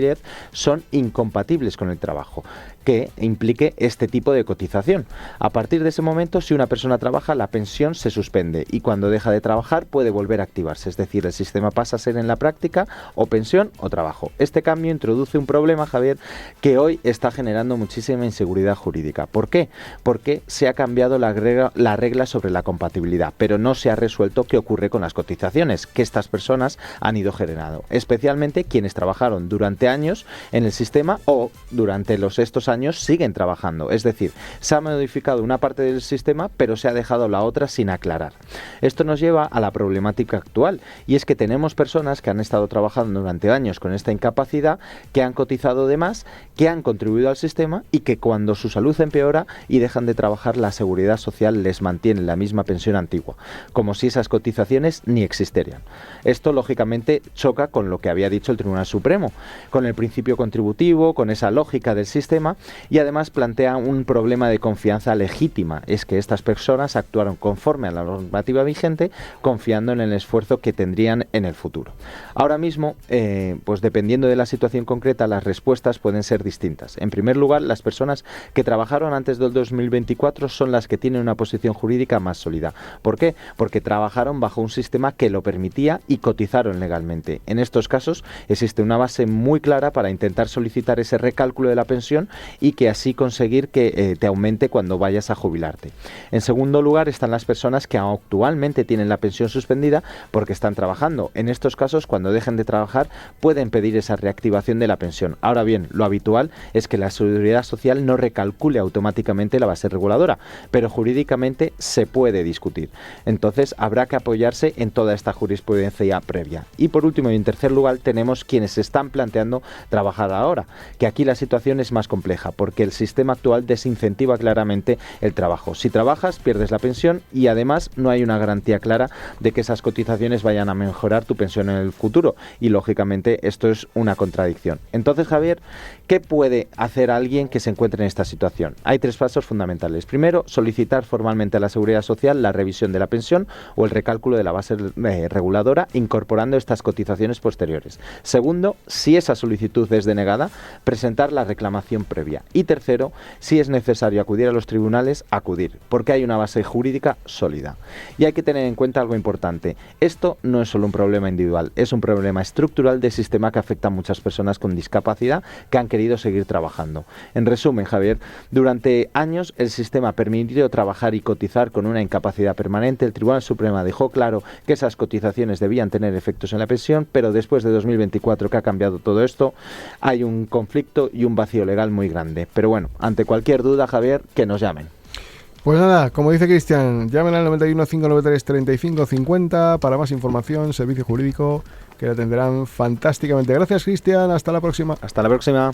son incompatibles con el trabajo que implique este tipo de cotización. A partir de ese momento, si una persona trabaja, la pensión se suspende, y cuando deja de trabajar puede volver a activarse. Es decir, el sistema pasa a ser en la práctica o pensión o trabajo. Este cambio introduce un problema, Javier, que hoy está generando muchísima inseguridad jurídica. ¿Por qué? Porque se ha cambiado la regla sobre la compatibilidad, pero no se ha resuelto qué ocurre con las cotizaciones que estas personas han ido generando, especialmente quienes trabajaron durante años en el sistema o durante estos años siguen trabajando. Es decir, se ha modificado una parte del sistema, pero se ha dejado la otra sin aclarar. Esto nos lleva a la problemática actual, y es que tenemos personas que han estado trabajando durante años con esta incapacidad, que han cotizado de más, que han contribuido al sistema y que cuando su salud empeora y dejan de trabajar, la Seguridad Social les mantiene la misma pensión antigua, como si esas cotizaciones ni existieran. Esto, lógicamente, choca con lo que había dicho el Tribunal Supremo, con el principio contributivo, con esa lógica del sistema, y además plantea un problema de confianza legítima. Es que estas personas actuaron conforme a la normativa vigente, confiando en el esfuerzo que tendrían en el futuro. Ahora mismo, pues dependiendo de la situación concreta, las respuestas pueden ser distintas. En primer lugar, las personas que trabajaron antes del 2024 son las que tienen una posición jurídica más sólida. ¿Por qué? Porque trabajaron bajo un sistema que lo permitía y cotizaron legalmente. En estos casos existe una base muy clara para intentar solicitar ese recálculo de la pensión y que así conseguir que te aumente cuando vayas a jubilarte. En segundo lugar están las personas que actualmente tienen la pensión suspendida porque están trabajando. En estos casos, cuando dejen de trabajar, pueden pedir esa reactivación de la pensión. Ahora bien, lo habitual es que la Seguridad Social no recalcule automáticamente la base reguladora, pero jurídicamente se puede discutir. Entonces habrá que apoyarse en toda esta jurisprudencia previa. Y por último y en tercer lugar tenemos quienes se están planteando trabajar ahora, que aquí la situación es más compleja porque el sistema actual desincentiva claramente el trabajo. Si trabajas, pierdes la pensión y además no hay una garantía clara de que esas cotizaciones vayan a mejorar tu pensión en el futuro, y lógicamente esto es una contradicción. Entonces, Javier, ¿qué puede hacer alguien que se encuentre en esta situación? Hay 3 pasos fundamentales. Primero, solicitar formalmente a la Seguridad Social la revisión de la pensión o el recálculo de la base reguladora, incorporando estas cotizaciones posteriores. Segundo, si esa solicitud es denegada, presentar la reclamación previa. Y tercero, si es necesario acudir a los tribunales, acudir, porque hay una base jurídica sólida. Y hay que tener en cuenta algo importante. Esto no es solo un problema individual, es un problema estructural del sistema que afecta a muchas personas con discapacidad que han querido seguir trabajando. En resumen, Javier, durante años el sistema permitió trabajar y cotizar con una incapacidad permanente. El Tribunal Supremo dejó claro que esas cotizaciones debían tener efectos en la pensión, pero después de 2024, que ha cambiado todo esto, hay un conflicto y un vacío legal muy grande. Pero bueno, ante cualquier duda, Javier, que nos llamen. Pues nada, como dice Cristian, llamen al 91 593 35 50 para más información, servicio jurídico, que le atenderán fantásticamente. Gracias, Cristian, hasta la próxima. Hasta la próxima.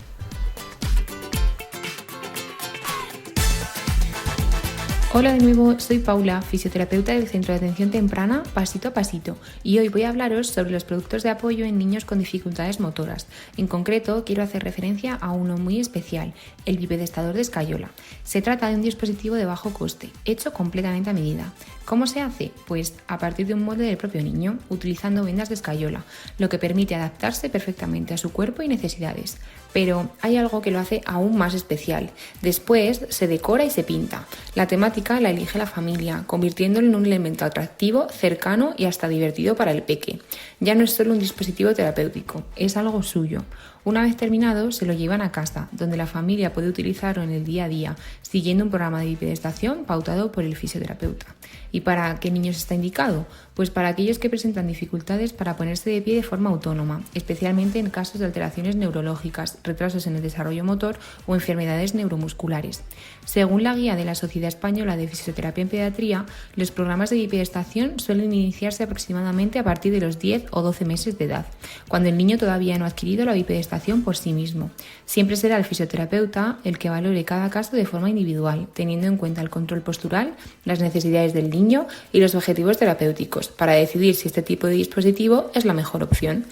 Hola de nuevo, soy Paula, fisioterapeuta del Centro de Atención Temprana Pasito a Pasito, y hoy voy a hablaros sobre los productos de apoyo en niños con dificultades motoras. En concreto, quiero hacer referencia a uno muy especial, el bipedestador de escayola. Se trata de un dispositivo de bajo coste, hecho completamente a medida. ¿Cómo se hace? Pues a partir de un molde del propio niño, utilizando vendas de escayola, lo que permite adaptarse perfectamente a su cuerpo y necesidades. Pero hay algo que lo hace aún más especial. Después se decora y se pinta. La temática la elige la familia, convirtiéndolo en un elemento atractivo, cercano y hasta divertido para el peque. Ya no es solo un dispositivo terapéutico, es algo suyo. Una vez terminado, se lo llevan a casa, donde la familia puede utilizarlo en el día a día, siguiendo un programa de bipedestación pautado por el fisioterapeuta. ¿Y para qué niños está indicado? Pues para aquellos que presentan dificultades para ponerse de pie de forma autónoma, especialmente en casos de alteraciones neurológicas, retrasos en el desarrollo motor o enfermedades neuromusculares. Según la guía de la Sociedad Española de Fisioterapia en Pediatría, los programas de bipedestación suelen iniciarse aproximadamente a partir de los 10 o 12 meses de edad, cuando el niño todavía no ha adquirido la bipedestación por sí mismo. Siempre será el fisioterapeuta el que valore cada caso de forma individual, teniendo en cuenta el control postural, las necesidades del niño y los objetivos terapéuticos, para decidir si este tipo de dispositivo es la mejor opción.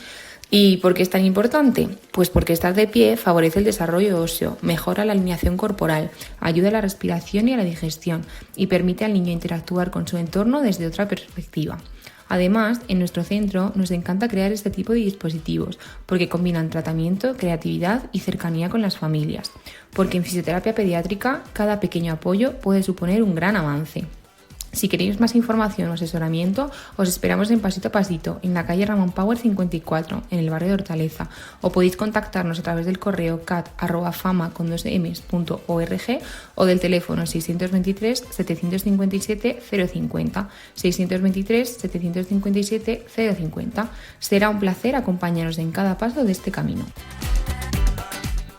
¿Y por qué es tan importante? Pues porque estar de pie favorece el desarrollo óseo, mejora la alineación corporal, ayuda a la respiración y a la digestión y permite al niño interactuar con su entorno desde otra perspectiva. Además, en nuestro centro nos encanta crear este tipo de dispositivos porque combinan tratamiento, creatividad y cercanía con las familias. Porque en fisioterapia pediátrica cada pequeño apoyo puede suponer un gran avance. Si queréis más información o asesoramiento, os esperamos en Pasito a Pasito, en la calle Ramón Power 54, en el barrio de Hortaleza, o podéis contactarnos a través del correo cat@fama.org o del teléfono 623 757 050, 623 757 050. Será un placer acompañaros en cada paso de este camino.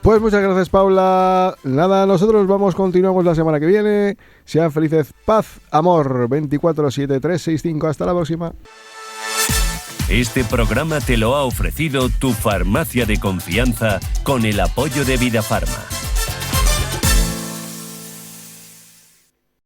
Pues muchas gracias, Paula. Nada, nosotros continuamos la semana que viene. Sean felices, paz, amor. 24-7-365. Hasta la próxima. Este programa te lo ha ofrecido tu farmacia de confianza con el apoyo de Vidafarma.